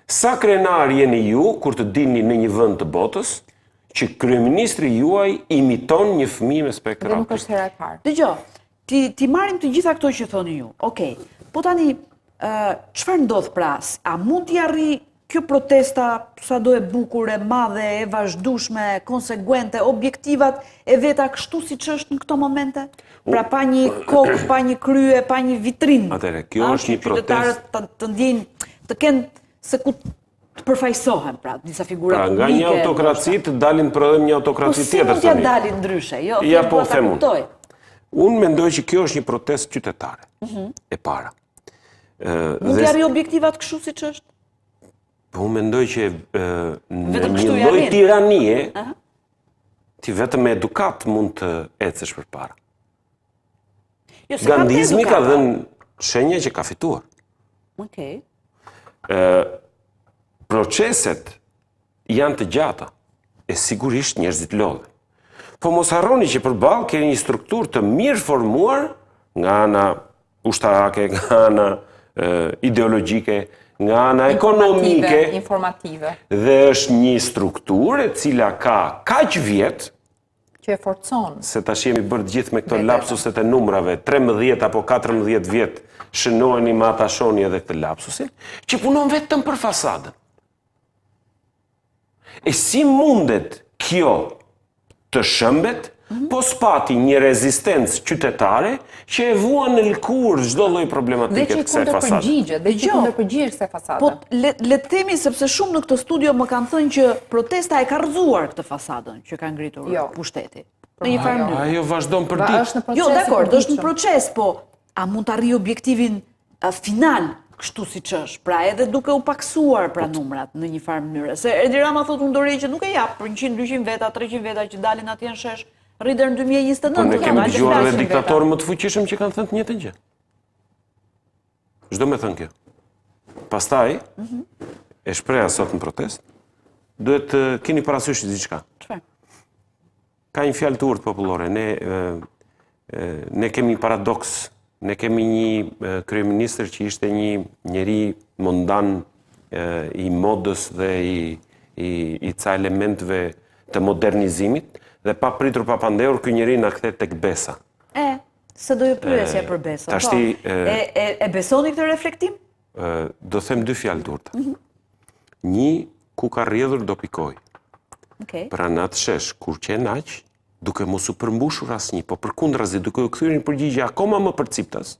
D: Sa krenar jeni ju kur të dini në një vend të botës që kryeministri juaj imiton një fëmijë me spektër autistik?
C: Nuk është hera e parë.
A: Dgjoj, ti marrim të gjitha këto që thoni ju. Okej. Po tani çfarë ndodh pra? A mund t'i arri kjo protesta sado e bukur, e madhe, e vazhdueshme, konsekuente, objektivat e veta kështu siç është në këto momente? Pra pa një kokë, pa një krye, pa një vitrinë.
D: Atëherë, kjo është një protestë
A: qytetarët të ndjejnë, të kenë se ku të përfaqësohen, pra, disa figura
D: publike. Pra, nga një autokraci të dalin prodhim një autokraci tjetër.
A: Po si mund t'ja dalin ndryshe? Jo,
D: ja po
A: ta
D: them
A: kuptoj.
D: Unë mendoj që kjo është një protestë qytetare. E para.
A: Mund t'ja arri objektivat kështu siç është?
D: Po unë mendoj që në një lloj tiranie, ti vetëm me edukat mund të ecësh përpara. Gandhizmi ka dhënë shenja që ka fituar.
A: Okej.
D: Proceset janë të gjata, e sigurisht njerëzit lodhen. Po mos harroni që përballë keni një strukturë të mirë formuar nga ana ushtarake, nga ana ideologjike, nga ana ekonomike,
C: informative.
D: Dhe është një strukturë e cila ka kaq vjet
C: që e forcon.
D: Se tash jemi bërë gjithë me këto lapsuset e numrave, 13 apo 14 vjet shënoheni me ata shoni edhe këtë lapsusin, që punon vetëm për fasadën. E si mundet kjo të shëmbet, po s'pati një rezistencë qytetare që e vuan në lëkurë çdo lloj problematike të kësaj fasade.
C: Dhe që kundërpërgjigjet kësaj fasade.
A: Po le të themi sepse shumë në këtë studio më kanë thënë që protesta e ka rrëzuar këtë fasadën që ka ngritur pushteti. Në një farë mënyrë.
D: Ajo vazhdon për ditë.
A: Jo, dakor, është në proces, po a mund të arrijë objektivin final kështu siç është, pra edhe duke u paksuar pra numrat në një farë mënyrë. Se Edi Rama thotë unë dorë që nuk e jap për 100, 200 veta, 300 veta që dalin atje në shesh, rrider në 2029.
D: Po ne kemi dëgjuar edhe diktatorë më të fuqishëm që kanë thënë të njëjtën gjë. Çdo me thënë kjo. Pastaj, e shpreha sot në protestë, duhet të keni parasysh diçka.
A: Çfarë?
D: Ka një fjalë të urtë popullore, ne kemi një paradoks. Ne kemi një kryeministër që ishte një njeri mondan i modës dhe i ca elementve të modernizimit, dhe pa pritur pa pandehur, ky njeri na kthe tek besa.
A: Se do ju pyesja për besa. E besoni këtë reflektim?
D: Do them dy fjalë të urta. Një, ku ka rrjedhur do pikoj. Pra në atë shesh, kur qenë aq, duke mos u përmbushur asnjë, po përkundrazi duke u kthyer një përgjigje akoma më përciptas,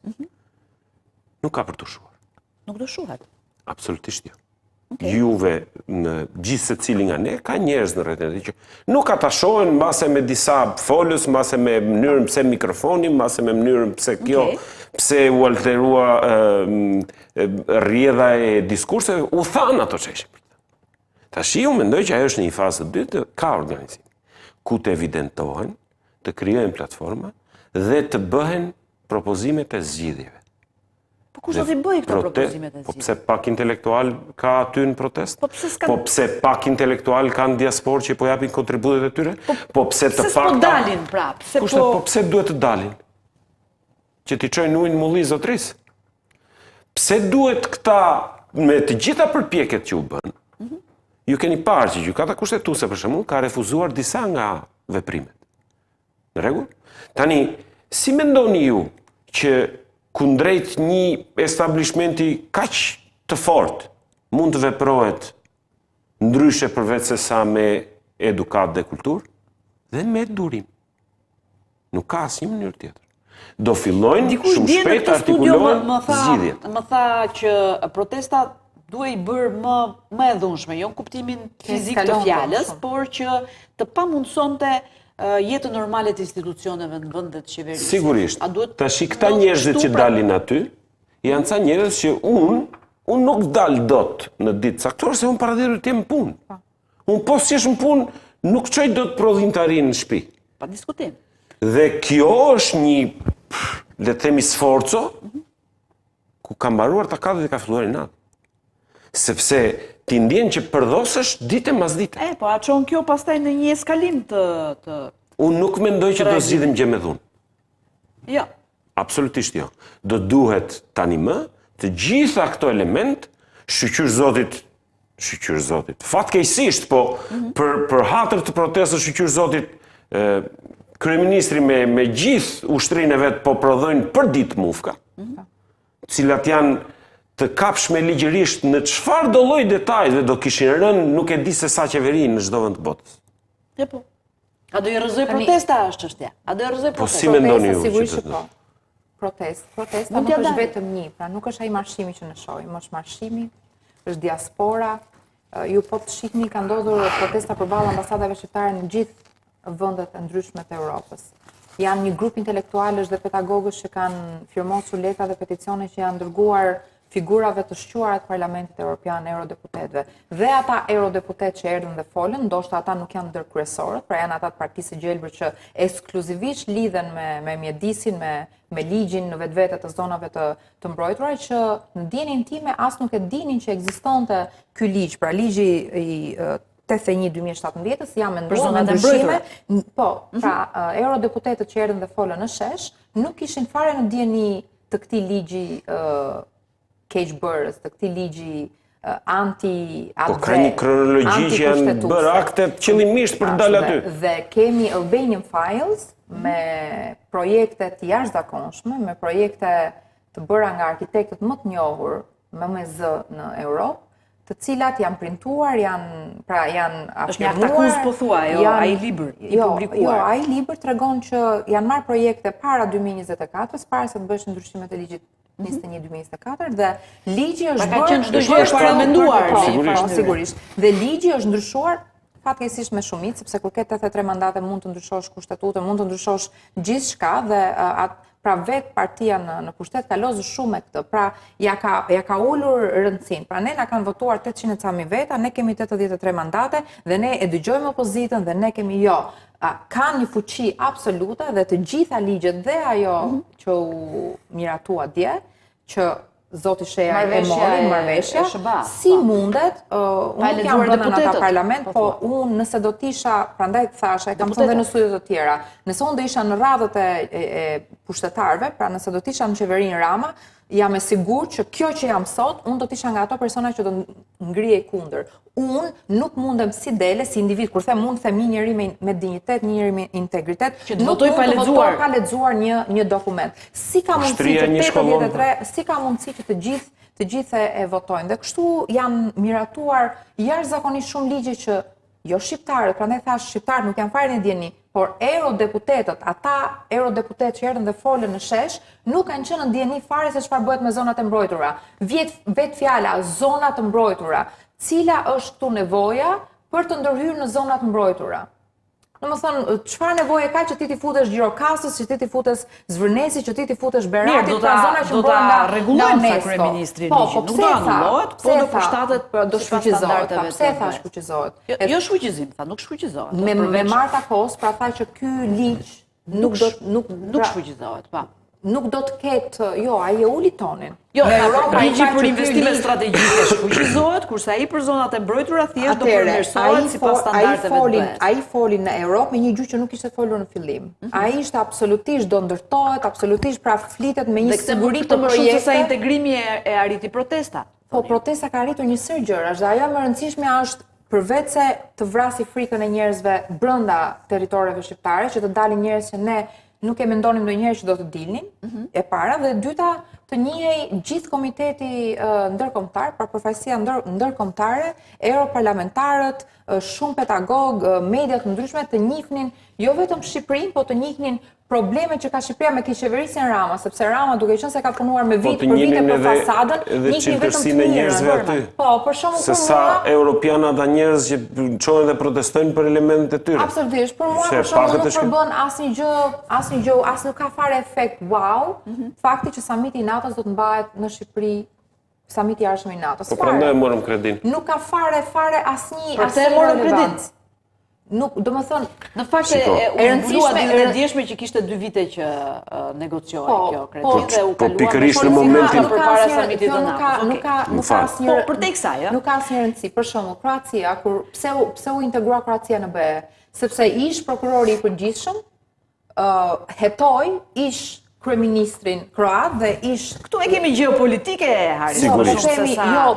D: nuk ka për të shuar.
A: Nuk do shuhet?
D: Absolutisht jo. Juve, në gjithë se cili nga ne, ka njerëz në rrjetin e tij që nuk ata shohen mbase me disa folës, mbase me mënyrën pse mikrofoni, mbase me mënyrën pse kjo, pse u alterua rrjedha e diskurseve, u than ato çështje. Tashi unë mendoj që ajo është një fazë të dytë, ka organizim, ku të evidentohen, të krijojnë platforma dhe të bëhen propozimet e zgjidhjeve.
A: Po kush do t'i bëj këto propozimet e
D: Po
A: zgjidhjeve?
D: pse pak intelektual ka aty në protest?
A: Po pse s'kan-
D: Po pse pak intelektual kanë diasporë që po japin kontributet e tyre? Po pse të
A: Pse s'po
D: pakta...
A: dalin prap? Pse
D: Kushtet, po pse duhet të dalin? Që t'i çojnë ujin mulli zotris? Pse duhet këta, me të gjitha përpjekjet që u bën, ju keni parë që gjykata kushtetuese për shembull ka refuzuar disa nga veprimet. Në rregull? Tani, si mendoni ju që kundrejt një establishmenti kaq të fortë mund të veprohet ndryshe përveç se sa me edukat dhe kulturë dhe me durim? Nuk ka asnjë mënyrë tjetër. Do fillojnë
A: Dikush
D: shumë
A: dje në
D: shpejt
A: këtë studio
D: artikulohen zgjidhjet.
A: më tha që protesta duhet i bërë më e dhunshme, jo në kuptimin fizik të
C: eskalon
A: fjalës,
C: shumë.
A: por që të pamundësonte jetën normale të institucioneve në vendet qeverisë.
D: Sigurisht.
A: A duhet
D: Tashi këta
A: do të
D: njerëzit
A: shtu
D: që
A: pra-
D: dalin aty, janë ca njerëz që unë nuk dal dot në ditë caktore se unë paradirë të jem në punë. Unë po si është në punë, nuk qoj do të prodhimtarin në shtëpi.
A: Pa diskutim.
D: Dhe kjo është një, le të themi, sforco, ku ka mbaruar takatet dhe ka filluar i natë. Sepse ti ndjen që përdosësh dite mas dite.
A: Po a çon kjo pastaj në një eskalim të
D: Unë nuk mendoj që do zgjidhim gjë me dhunë.
A: jo.
D: Absolutisht jo. Do duhet tani më të gjitha këto element shqyr zotit. Fatkeqësisht, po për hatër të protestës shqyr zotit, kryeministri me gjithë ushtrinë e vet po prodhojnë për ditë mufka, cilat janë të kapshme ligjërisht në çfarë do lloj detajve do kishin rënë nuk e di se sa qeverinë në çdo vend të botës.
A: E po. A do i rrëzoj protesta është çështja? A do i rrëzoj
D: Po
A: protesta?
D: si mendoni ju?
C: Sigurisht
D: që
C: që
D: të-
C: po. Protesta
A: Mund
C: nuk
A: t'ja
C: është
A: dalë.
C: vetëm një, pra nuk është ai marshimi që ne shohim, është marshimi, është diaspora. Ju po të shihni ka ndodhur protesta përballë ambasadave shqiptare në gjithë vendet e ndryshme të Europës. Janë një grup intelektualësh dhe pedagogësh që kanë firmosur letra dhe peticione që janë dërguar figurave të shquara të Parlamentit Evropian, eurodeputetëve. Dhe ata eurodeputet që erdhën dhe folën, ndoshta ata nuk janë ndër kryesorët, pra janë ata të Partisë së Gjelbër që ekskluzivisht lidhen me mjedisin, me ligjin në vetvete të zonave të mbrojtura, që në dijenin time as nuk e dinin që ekzistonte ky ligj, pra ligji i 81/2017 ja menduar
A: Për zonat e
C: ndryshime. Po, pra eurodeputetët që erdhën dhe folën në shesh nuk kishin fare në dijeni të këtij ligji keqbërës, të këtij ligji anti-adve.
D: Po ka një kronologji që janë bërë aktet qëllimisht për të dalë aty.
C: Dhe kemi Albanian Files me projekte të jashtëzakonshme, me projekte të bëra nga arkitektët më të njohur me zë në Europë, të cilat janë printuar, janë
A: Është një akt akuz po thua, ai libër i publikuar.
C: Jo, ai libër tregon që janë marrë projekte para 2024-s, para se të bëheshin ndryshimet e ligjit 21/2024 dhe ligji është
A: ka qenë çdo gjë e paramenduar,
C: sigurisht. Dhe ligji është ndryshuar fatkeqësisht me shumicë, sepse kur ke 83 mandate mund të ndryshosh kushtetutën, mund të ndryshosh gjithçka dhe pra vetë partia në pushtet ka lozur shumë me këtë. Pra ja ka ulur rëndësinë. Pra ne na kanë votuar 800 e ca mijë veta, ne kemi 83 mandate dhe ne e dëgjojmë opozitën dhe ne kemi ka një fuqi absolute dhe të gjitha ligjet dhe ajo që u miratua dje, që Zoti Sheja e mori marrëveshja, si mundet, unë nuk jam brenda në ata parlament, po unë nëse do t'isha, prandaj thasha, e kam thënë dhe në studiot të tjera, nëse unë do isha në radhët e pushtetarëve, pra nëse do t'isha në qeverinë Rama, jam e sigurt që kjo që jam sot, unë do t'isha nga ato persona që do ngrihej kundër. Unë nuk mundem si dele, si individ, kur them unë, them një njeri me dinjitet, një njeri me integritet, nuk mund të votoj pa lexuar një dokument. Si ka mundësi që të gjithë e votojnë. Dhe kështu janë miratuar jashtëzakonisht shumë ligje që jo shqiptarët, prandaj thash shqiptarët nuk janë fare në dieni, por eurodeputetët, ata eurodeputetë që erdhën dhe folën në shesh, nuk kanë qenë në dieni fare se çfarë bëhet me zonat e mbrojtura. Vet fjala zona të mbrojtura, cila është këtu nevoja për të ndërhyrë në zonat mbrojtura? Domethënë, çfarë nevoje ka që ti futesh Gjirokastës, që ti futesh Zvërnesi, që ti futesh Beratit,
A: do ta rregullojmë sa kryeministri ligjin. Nuk do anullohet, po do përshtatet
C: do shfuqizohet. Pse tha shfuqizohet?
A: Jo shfuqizim, tha, nuk shfuqizohet.
C: Me Marta Kos, pra tha që ky ligj nuk
A: shfuqizohet, pa.
C: Nuk do të ketë, jo, ai e uli tonin.
A: Jo, ligji për investime strategjike shfuqizohet, kurse ai për zonat e mbrojtura thjesht do përmirësohet sipas standardeve të BE-s.
C: Ai foli në Europë me një gjuhë që nuk ishte folur në fillim. Ai ishte absolutisht do ndërtohet, absolutisht pra flitet me një siguri të
A: më shumë se sa integrimi e arriti protesta.
C: Po, protesta ka arritur një sër gjërash dhe ajo më rëndësishme është përveç se të vrasi frikën e njerëzve brenda territoreve shqiptare, që të dalin njerëz që ne nuk e mendonim ndonjëherë që do të dilnin, e para, dhe dyta të njihej gjithë komiteti ndërkombëtar, pra përfaqësia ndërkombëtare, europarlamentarët, shumë pedagog, mediat të ndryshme të njihnin jo vetëm Shqipërinë, po të njihnin problemet që ka Shqipëria me qeverisjen Rama, sepse Rama duke qenë se ka punuar me vit për vite për fasadën, njihnin vetëm të mirë. Po, për shembull
D: se sa europiana ata njerëz që çohen dhe protestojnë për elementet e tyre.
C: Absolutisht, për mua për shembull nuk përbën asnjë gjë, as nuk ka fare efekt wow, fakti që samiti i NATO-s do të mbahet në Shqipëri, samiti i jashtëm i NATO-s.
D: Po prandaj morëm kredin.
C: Nuk ka fare asnjë
A: relevancë.
C: Nuk, do më thënë...
A: Në fakt e rëndësishme ditën e djeshme që kishte 2 vite që negocioi kjo kredit dhe u
D: kaluan. Po pikërisht në momentin
A: përpara samitit të NATO-s.
C: Nuk ka asnjë.
A: Po për tek saj,
C: nuk ka asnjë rëndësi. Për shembull, Kroacia, pse u integrua Kroacia në BE? Sepse ish prokurori i përgjithshëm hetoi ish kryeministrin kroat dhe ish...
A: Këtu e kemi gjeopolitike, Hari.
C: Jo,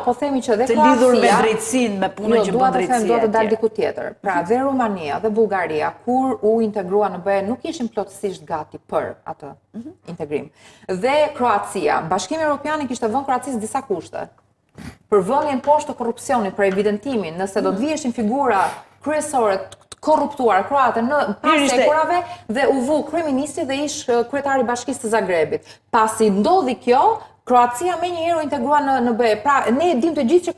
C: po themi që dhe
A: Kroacia... Të lidhur me drejtësinë, me punën që bën drejtësia.
C: Do të dalë diku tjetër. Pra, dhe Rumania dhe Bullgaria, kur u integrua në BE, nuk ishin plotësisht gati për atë integrim. Dhe Kroacia, Bashkimi Evropian kishte vënë Kroacisë disa kushte. Për vënien poshtë të korrupsionit, për evidentimin, nëse do të viheshin figura kryesore korruptuar kroate në pas sekurave dhe u vu kryeministri dhe ish kryetari i Bashkisë të Zagrebit. Pasi ndodhi kjo, Kroacia me njëherë u integrua në BE. Pra, ne e dim të gjithë që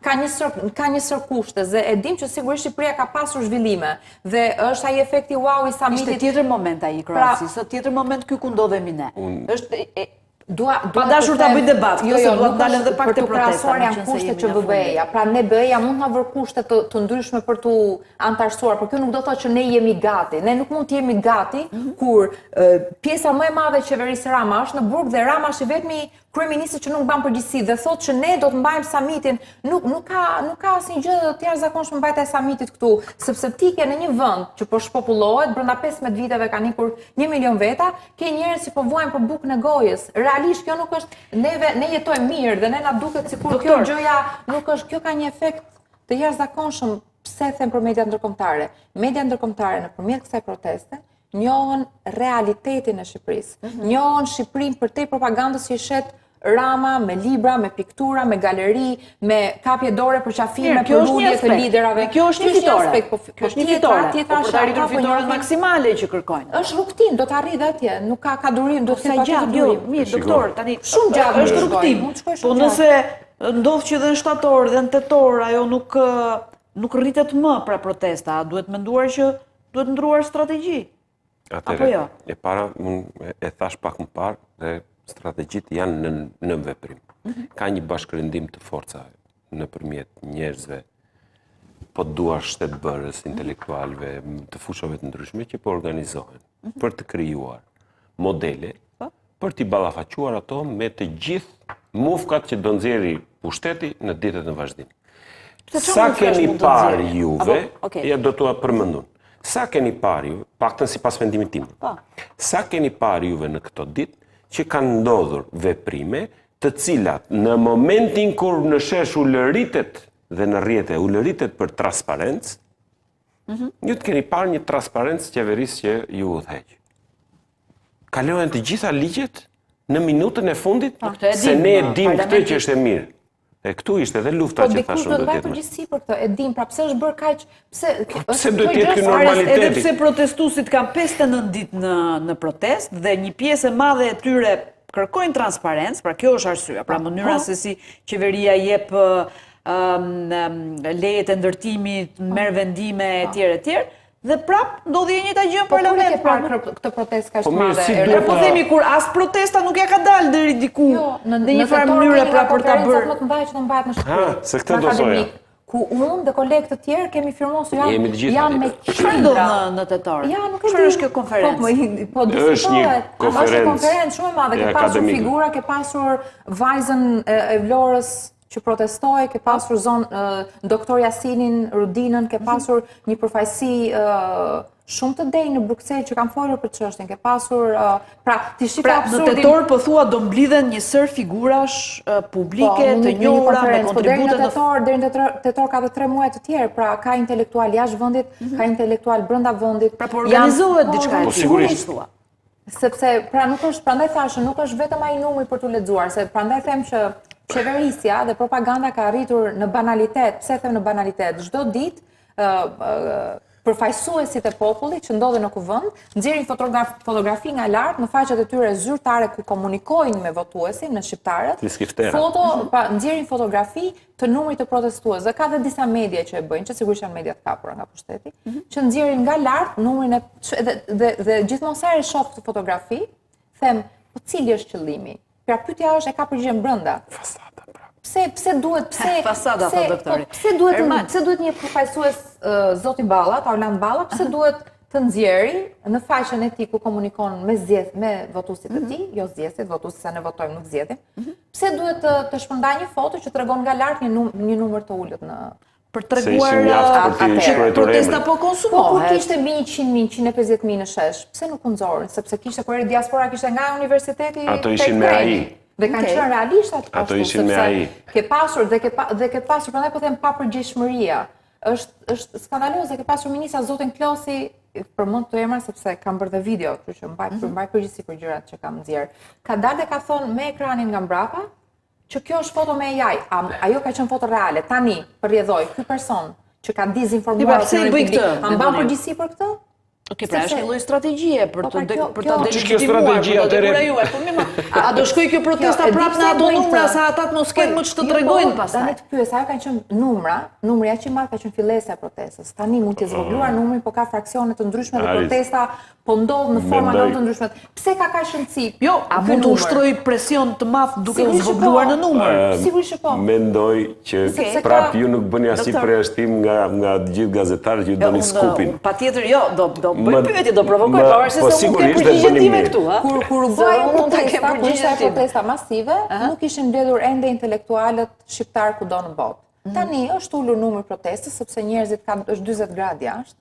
C: ka një sër kushte dhe e dim që sigurisht Shqipëria ka pasur zhvillime dhe është ai efekti wow i samitit.
A: Ishte tjetër moment ai Kroacisë, tjetër moment ky ku ndodhemi ne. Është pa dashur ta bëj debat, kjo se duhet ndalen dhe pak të protesta.
C: Janë kushte që BE-ja. Pra ne BE-ja mund ta vër kushte të ndryshme për tu antarësuar, por kjo nuk do të thotë që ne jemi gati. Ne nuk mund të jemi gati kur pjesa më e madhe e qeverisë Rama është në burg dhe Rama është i vetmi kryeministri që nuk mban përgjegjësi dhe thotë që ne do të mbajmë samitin. Nuk ka asnjë gjë të jashtëzakonshme mbajtja e samitit këtu, sepse ti ke në një vend që po shpopullohet, brenda 15 viteve kanë ikur 1 milion veta, ke njerëz që po vuajnë për bukën e gojës. Realisht kjo nuk është, ne jetojmë mirë dhe ne na duket sikur kjo gjëja nuk është, kjo ka një efekt të jashtëzakonshëm. Pse them për media ndërkombëtare? Media ndërkombëtare nëpërmjet kësaj proteste njohën realitetin e Shqipërisë. Njohën Shqipërinë për te propagandës që shet Rama me libra, me piktura, me galeri, me kapje dore për qafime, për lulje të liderave.
A: Kjo është një fitore. Kjo është një fitore.
C: Për
A: të arritur fitoret maksimale që kërkojnë.
C: Është rrugtim, do të arrijë dhe atje. Nuk ka durim, do të ketë patjetër durim.
A: Mirë, doktor, tani
C: shumë gjatë
A: është rrugtim. Po nëse ndodh që dhe në shtator dhe në tetor ajo nuk rritet më pra protesta, duhet menduar që duhet ndruar strategji.
D: Atëherë, e para, e thash pak më parë, dhe strategjit janë në veprim. Ka një bashkërendim të forcave nëpërmjet njerëzve, po duar shtetbërës, intelektualëve, të fushave të ndryshme që po organizohen për të krijuar modele, për t'i ballafaquar ato me të gjithë mufkat që do nxjerrë pushteti në ditët në vazhdim. Sa keni parë juve, ja do t'ua përmendun. Sa keni parë juve, paktën sipas vendimit tim. Sa keni parë juve në këto ditë që kanë ndodhur veprime të cilat në momentin kur në shesh u lëritet dhe në rrjete u lëritet për transparencë, ju të keni parë një transparencë qeverisë që ju udhëheq. Kalohen të gjitha ligjet në minutën e fundit, se ne e dim këtë që është e mirë. E këtu ishte edhe lufta që thashun do të jetë. Po dikush do të mbajë përgjegjësi për këtë, e dim, pra pse është bërë kaq, pse do të jetë ky normaliteti?
A: Edhe pse protestuesit kanë 59 ditë në protest dhe një pjesë e madhe e tyre kërkojnë transparencë, pra kjo është arsyeja, pra mënyra se si qeveria jep lejet e ndërtimit, merr vendime etj. Dhe prap ndodhi e njëjta gjë në parlament.
C: Po kur e ke parë këtë protestë kaq të
D: mirë,
C: madhe?
D: si
A: E po themi kur as protesta nuk ja ka dalë deri diku në një farë mënyre pra për ta bërë.
C: Më të mëdha që do mbahet në shtëpi.
D: Se këtë do thoja.
C: Ku unë dhe kolegë të tjerë kemi firmosur janë me
A: Çfarë ndodh në tetor?
C: Ja, nuk e di.
A: Çfarë është kjo konferencë?
C: Po
D: Është një
C: është një konferencë shumë e madhe, ke pasur figura, ke pasur vajzën e Vlorës që protestoi, ke pasur doktor Jasinin Rudinën, ke pasur një përfaqësi shumë të dej në Bruksel që kanë folur për çështjen, ke pasur ti shikoj absurdin.
A: Në tetor po thua do mblidhen një sër figurash publike të njohura me kontribute në
C: deri në tetor ka edhe 3 muaj të tjerë, pra ka intelektual jashtë vendit, ka intelektual brenda vendit.
A: Pra po organizohet diçka
D: Po sigurisht
A: thua.
C: Sepse pra nuk është, prandaj thashë, nuk është vetëm ai numri për tu lexuar, se prandaj them që qeverisja dhe propaganda ka arritur në banalitet. Pse them në banalitet? Çdo ditë përfaqësuesit e popullit që ndodhen në kuvend nxjerrin fotografi nga lart në faqet e tyre zyrtare ku komunikojnë me votuesin, me shqiptarët. Nxjerrin fotografi të numrit të protestuesve. Ka dhe disa media që e bëjnë, që sigurisht janë media të kapura nga pushteti, që nxjerrin nga lart numrin dhe gjithmonë sa e shoh këtë fotografi, them, po cili është qëllimi? Pra pyetja është, e ka përgjigjen brenda. Pse duhet një përfaqësues zoti Balla, Orland Balla, pse duhet të nxjerrë në faqen e tij ku komunikon me votuesit e tij, jo zgjedhësit, votuesit sa ne votojmë nuk zgjedhim. Pse duhet të shpërndajë një foto që tregon nga lart një numër të ulët në
A: për treguar që protesta po konsumohet.
C: Po kur kishte 100.000, 150.000 në shesh, pse nuk u nxorën? Sepse kishte kur diaspora kishte nga universiteti.
D: Ato ishin me AI.
C: Dhe kanë qenë realisht atë
D: ato ishin me AI.
C: Ke pasur, prandaj po them papërgjegjshmëria. Është skandaloze, ke pasur ministra zotin Klosi, përmend të emra sepse kam bërë dhe video, kështu që mbaj përgjegjësi për gjërat që kam nxjerr. Ka dalë dhe ka thonë me ekranin nga mbrapa që kjo është foto me AI. Ajo ka qenë foto reale. Tani përrjedhoj ky person që ka dezinformuar
A: a
C: mban përgjegjësi për këtë?
A: Okej, pra është një lloj strategjie për ta
D: delegitimuar.
A: A do shkoj kjo protesta prapë në ato numra sa ata mos kenë më ç'të tregojnë pastaj?
C: Tani të pyes, ajo kanë qenë numri aq i madh ka qenë fillesa e protestës. Tani mund të zvogëluar numri, po ka fraksione të ndryshme dhe protesta po ndodh në forma të ndryshme. Pse ka kaq shëndësi?
A: Jo, a mund të ushtroj presion të madh duke u zvogëluar në numër?
C: Sigurisht që po.
D: Mendoj që prapë ju nuk bëni asnjë përjashtim nga të gjithë gazetarët që ju doni skupin.
A: Patjetër jo, do bëj pyetje, do provokoj, pavarësisht se nuk ke përgjigje time këtu, ha.
C: Kur u bëjë protesta masive, nuk ishin mbledhur ende intelektualët shqiptar kudo në botë. Tani është ulur numri protestës sepse njerëzit është 40 gradë jashtë.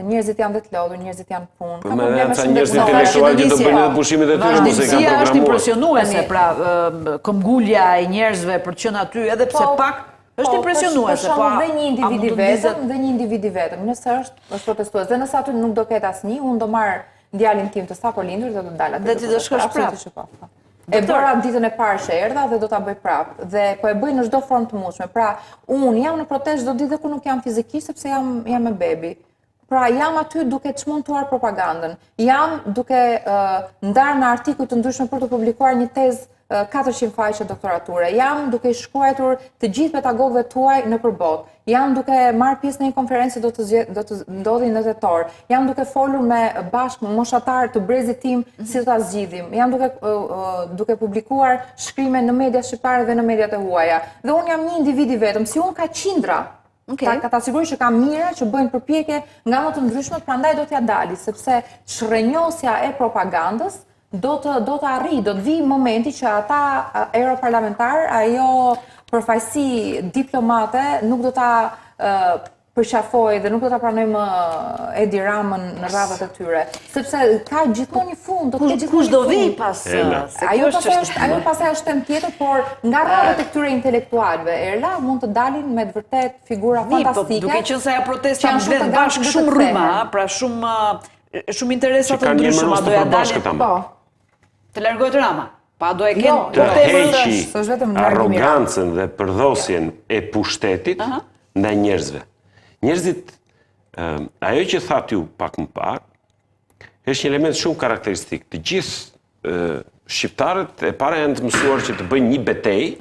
C: Njerëzit janë dhe të lodhur, njerëzit janë punë.
D: Ka probleme shumë njerëz intelektualë që do bëjnë edhe pushimet e tyre ose kanë
A: Vazhdimësia është
D: programuar.
A: impresionuese, pra këmbgulja e njerëzve për të qenë aty, edhe pse pak është impresionuese, po
C: dhe një individi vetëm, nëse është protestues, dhe nëse aty nuk do ketë asnjë, unë do marr djalin tim të sapo lindur dhe do dal aty.
A: Dhe ti do shkosh prapë.
C: E bëra ditën e parë që erdha dhe do ta bëj prapë. Dhe po e bëj në çdo formë të mundshme. Pra, unë jam në protestë çdo ditë dhe kur nuk jam fizikisht sepse jam me bebi. Pra, jam aty duke çmontuar propagandën. Jam duke ndarë në artikuj të ndryshme për të publikuar një tezë 400 faqe doktorature. Jam duke shkruar të gjithë pedagogëve tuaj në përbot. Jam duke marrë pjesë në një konferencë do të ndodhi në tetor. Jam duke folur me bashkë moshatar të brezit tim si të ta zgjidhim. Jam duke publikuar shkrime në media shqiptare dhe në mediat e huaja. Dhe unë jam një individi vetëm, si unë ka qindra. Ka ta sigurisht që ka mira që bëjnë përpjekje nga më të ndryshme, prandaj do t'ja dali, sepse shrënjosja e propagandës do të arrijë, do të vi momenti që ata europarlamentar, ajo përfaqësi diplomate nuk do ta përqafoj dhe nuk do ta pranojmë Edi Ramën në radhat e tyre, sepse ka gjithmonë një fund, do të ketë gjithmonë.
A: Kush do vi pas?
C: Ajo pastaj është temë tjetër, por nga radhat e këtyre intelektualëve, Erla mund të dalin me të vërtet figura fantastike.
A: Duke qenë se ajo protesta mbledh bashkë shumë rryma, pra shumë interesa të ndryshme, do ja dalin. Të largohet Rama. Pa do e kenë
D: të heqi arrogancën dhe përdhosjen e pushtetit ndaj njerëzve. Njerëzit, ajo që thatë ju pak më parë, është një element shumë karakteristik. Të gjithë shqiptarët e para janë të mësuar që të bëjnë një betejë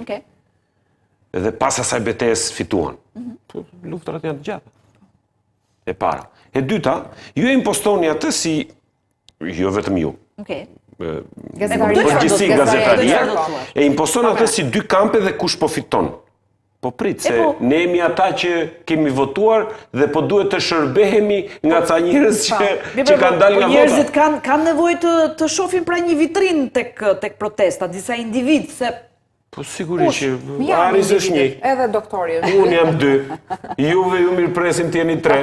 D: dhe pas asaj betejës fituan. Luftrat janë të gjata. E para. E dyta, ju e impostoni atë si, jo vetëm ju, përgjithësi gazetaria, e imposton atë si dy kampe dhe kush po fiton. Po prit, se ne jemi ata që kemi votuar dhe po duhet të shërbehemi nga ca njerëz që kanë dalë nga vota.
A: Njerëzit kanë nevojë të shohin pra një vitrinë tek protesta, disa individ, se
D: Po sigurisht që Aris është një.
C: Edhe doktori është.
D: Unë jam 2. Juve ju mirë presim t'jeni 3.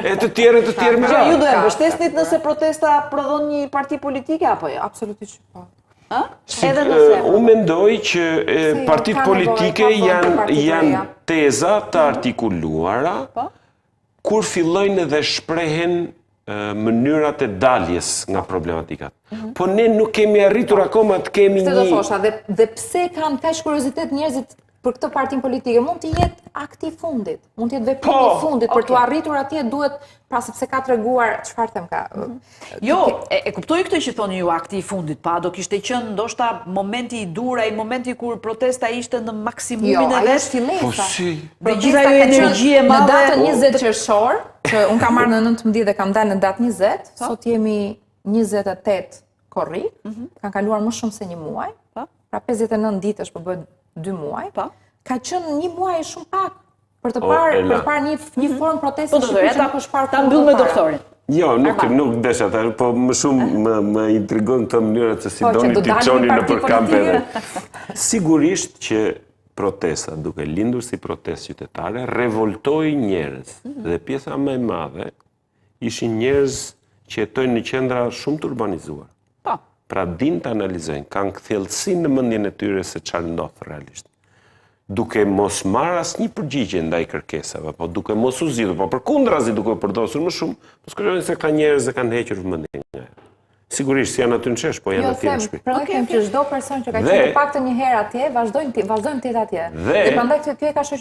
D: E të tjerë me radhë.
A: Ju do e mbështesnit nëse protesta prodhon një parti politike apo jo?
C: Absolutisht po.
D: Unë mendoj që partit politike janë teza të artikuluara kur fillojnë dhe shprehen mënyrat e daljes nga problematikat. Po ne nuk kemi arritur akoma të kemi
C: një... Këtë do thosha, dhe pse kanë kaq kuriozitet njerëzit për këtë partin politike? Mund të jetë akti i fundit, mund të jetë veprimi i fundit, për të arritur atje duhet, pra sepse ka treguar, çfarë them ka?
A: Jo, e kuptoj këtë që thoni ju akti i fundit, pa do kishte qenë ndoshta momenti i dur, ai momenti kur protesta ishte në maksimumin e vet.
C: Po
D: si?
A: Dhe gjitha ju energji e madhe.
C: Në datën 20 qershor, që unë kam marrë në 19 dhe kam dalë në datë 20, sot jemi 28 korrik, kanë kaluar më shumë se një muaj, pra 59 ditësh po bëhet 2 muaj, ka qenë një muaj e shumë pak për të parë një formë proteste që nuk është parë.
A: Ta mbyll me doktorin.
D: Jo, nuk desha ta, po më shumë më intrigon këtë mënyrët se si doni t'i çoni në përkampe. Sigurisht që protesta, duke lindur si protestë qytetare, revoltoi njerëz. Dhe pjesa më e madhe ishin njerëz që jetojnë në qendra shumë të urbanizuar. Pra din të analizojnë, kanë kthjellësi në mendjen e tyre se çfarë ndodh realisht. Duke mos marrë asnjë përgjigje ndaj kërkesave, po duke mos u zgjidhur, po përkundrazi duke përdosur më shumë, po s'kujtojnë se ka njerëz që kanë hequr vëmendjen nga ajo. Sigurisht janë aty në shesh, po janë aty në shtëpi.
C: Pra them që çdo person që ka qenë të paktën një herë atje, vazhdojnë të jetë atje. Dhe prandaj kjo është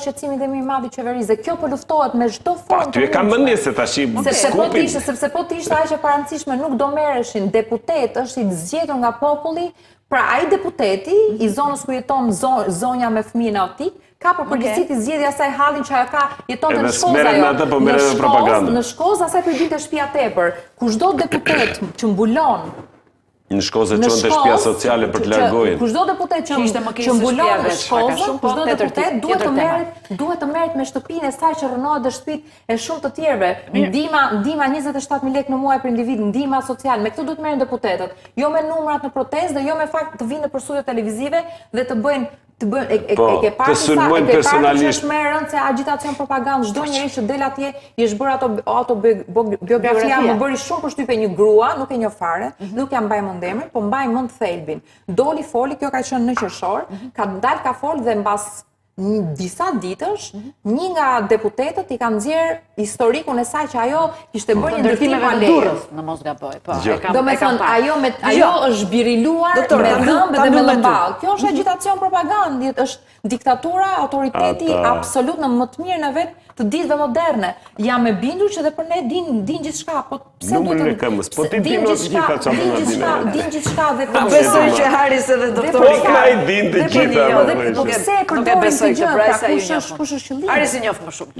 C: shqetësimi dhe më i madh i qeverisë, dhe kjo po luftohet me çdo formë.
D: Ty e kam mendje se tash skupin.
C: Sepse po të ishte aq e parancishme, nuk do merreshin deputet, është i zgjedhur nga populli. Pra ai deputeti i zonës ku jeton zonja me fëmijën autik ka për përgjegjësi të zgjedhja asaj hallin që ajo ka, jetonte në Shkozë. Në Shkozë asaj po i binte shtëpia tepër. Kushdo deputet që mbulon
D: në Shkozë çonte shtëpia sociale për të largohen.
C: Kushdo deputet që mbulon në Shkozë, kushdo deputet duhet të merret me shtëpinë e saj që rënohet dhe shtëpitë e shumë të tjerëve. Ndihma 27.000 lekë në muaj për individ, ndihma sociale. Me këtë duhet merren deputetët, jo me numrat në protestë dhe jo me fakt të vinë nëpër studio televizive dhe të bëjnë
D: të sulmojnë personalisht.
C: Është më e rëndë se agitacion propagandë. Çdo njeri që del atje i është bërë autobiografia, më bëri shumë përshtypje një grua, nuk e njoh fare, nuk ja mbaj mend emrin, po mbaj mend thelbin. Doli foli, kjo ka qenë në qershor, ka dalë ka fol dhe mbas disa ditësh, një nga deputetët i ka nxjerr historikun e saj që ajo ishte bërë një ndërtim pa leje.
A: Në mos gaboj, po.
C: Domethënë ajo është zbiriluar me dhëmbë dhe me lëmball. Kjo është agitacion propagandë, është diktatura, autoriteti absolut në më të mirën e vet të ditëve moderne. Jam e bindur që dhe për ne din gjithçka, po pse duhet të
D: din
C: gjithçka dhe
A: besoj që Haris edhe doktori
D: ka i din të gjitha.
C: Po pse përdorin këtë gjë? Kush është qëllimi?
A: Haris i njoh më shumë.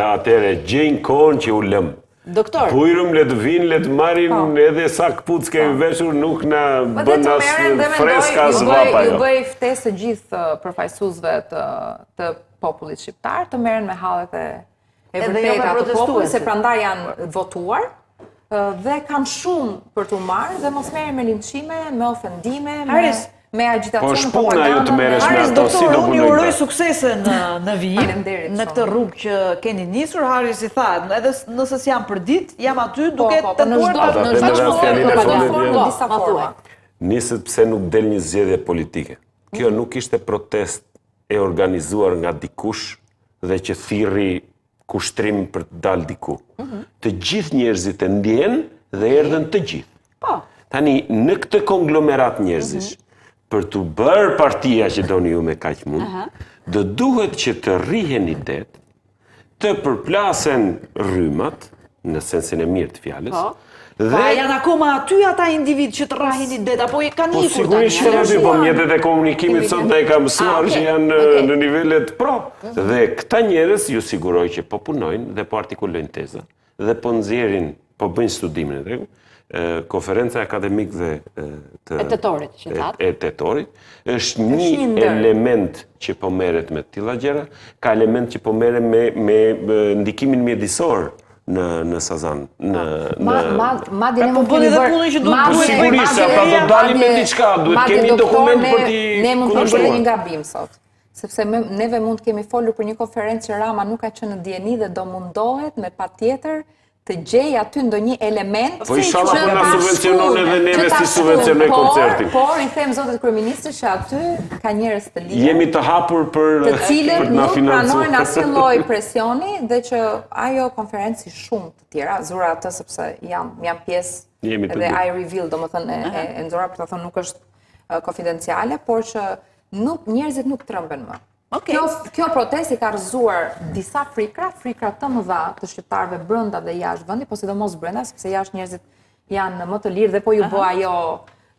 D: Atëre gjejnë kohën që u lëm.
A: Doktor.
D: Pujrum le të vinë, le të marrin edhe sa këpucë kemi veshur, nuk na bën as freska as vapa.
C: Ju bëj ftesë të gjithë përfaqësuesve të popullit shqiptar të merren me hallet e vërteta të popullit, se prandaj janë votuar dhe kanë shumë për t'u marrë dhe mos merren me linçime, me ofendime, me agitacion propagandë.
A: Haris, doktor, unë ju uroj suksese në vijim, në këtë rrugë që keni nisur. Haris i tha, edhe nëse s'jam për ditë, jam aty duke tentuar
C: në disa forma.
D: Niset pse nuk del një zgjedhje politike. Kjo nuk ishte protestë e organizuar nga dikush dhe që thirri kushtrim për të dalë diku. Të gjithë njerëzit e ndjen dhe erdhën të gjithë. Tani, në këtë konglomerat njerëzish, për të bërë partia që doni ju me kaq mund, do duhet që të rrihen i të përplasen rrymat, në sensin e mirë të fjalës,
A: Pa janë akoma aty ata individ që të rrahin i det, apo kanë
D: Po
A: ikur
D: sigurisht që aty, po mjetet e komunikimit sot ne ka mësuar që janë në nivelet pro. Dhe këta njerëz ju siguroj që po punojnë dhe po artikulojnë teza dhe po nxjerrin, po bëjnë studimin e drejtë. Konferenca akademike
A: e tetorit, që thatë.
D: E tetorit, është një element që po merret me të tilla gjëra, ka element që po merret me ndikimin mjedisor në Sazan.
C: Madje ne
A: po bëni dhe punën që duhet
D: bëhet. Sigurisht, ata do dalin me diçka, duhet kemi dokument për t'i
C: ne mund të bëjmë një gabim sot. Sepse neve mund të kemi folur për një konferencë që Rama nuk ka qenë në dieni dhe do mundohet me patjetër të gjej aty ndonjë element
D: po inshallah po na subvencionon edhe neve si subvencionoj koncertin.
C: Por i them zotit kryeministër që aty ka njerëz të lirë.
D: Jemi të hapur për
C: të cilët
D: na
C: nuk
D: financuar
C: pranojnë asnjë lloj presioni dhe që ajo konferencë shumë të tjera, zura atë sepse jam pjesë edhe I reveal, domethënë e nxora për ta thënë nuk është konfidenciale, por që njerëzit nuk tremben më. Kjo protestë ka rrëzuar disa frikra të mëdha të shqiptarëve brenda dhe jashtë vendit, po sidomos brenda, sepse jashtë njerëzit janë më të lirë dhe po ju bë ajo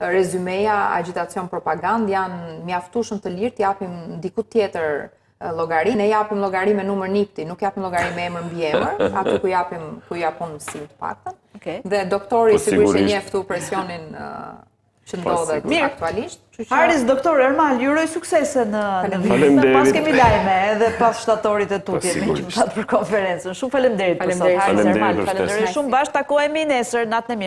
C: rezumeja, agitacion, propagandë, janë mjaftueshëm të lirë të japim diku tjetër llogari. Ne japim llogari me numër nipti, nuk japim llogari me emër mbi emër, aty ku japim mësim të paktën. Dhe doktori sigurisht e njeh këtu presionin që ndodhet aktualisht.
A: Haris, doktor Ermal, ju uroj suksese në vizë. Pas kemi lajme edhe pas shtatorit e tutje me që patë për konferencën. Shumë faleminderit për sot, Haris Ermal. Faleminderit shumë. Bashkë takohemi nesër, natën e mirë.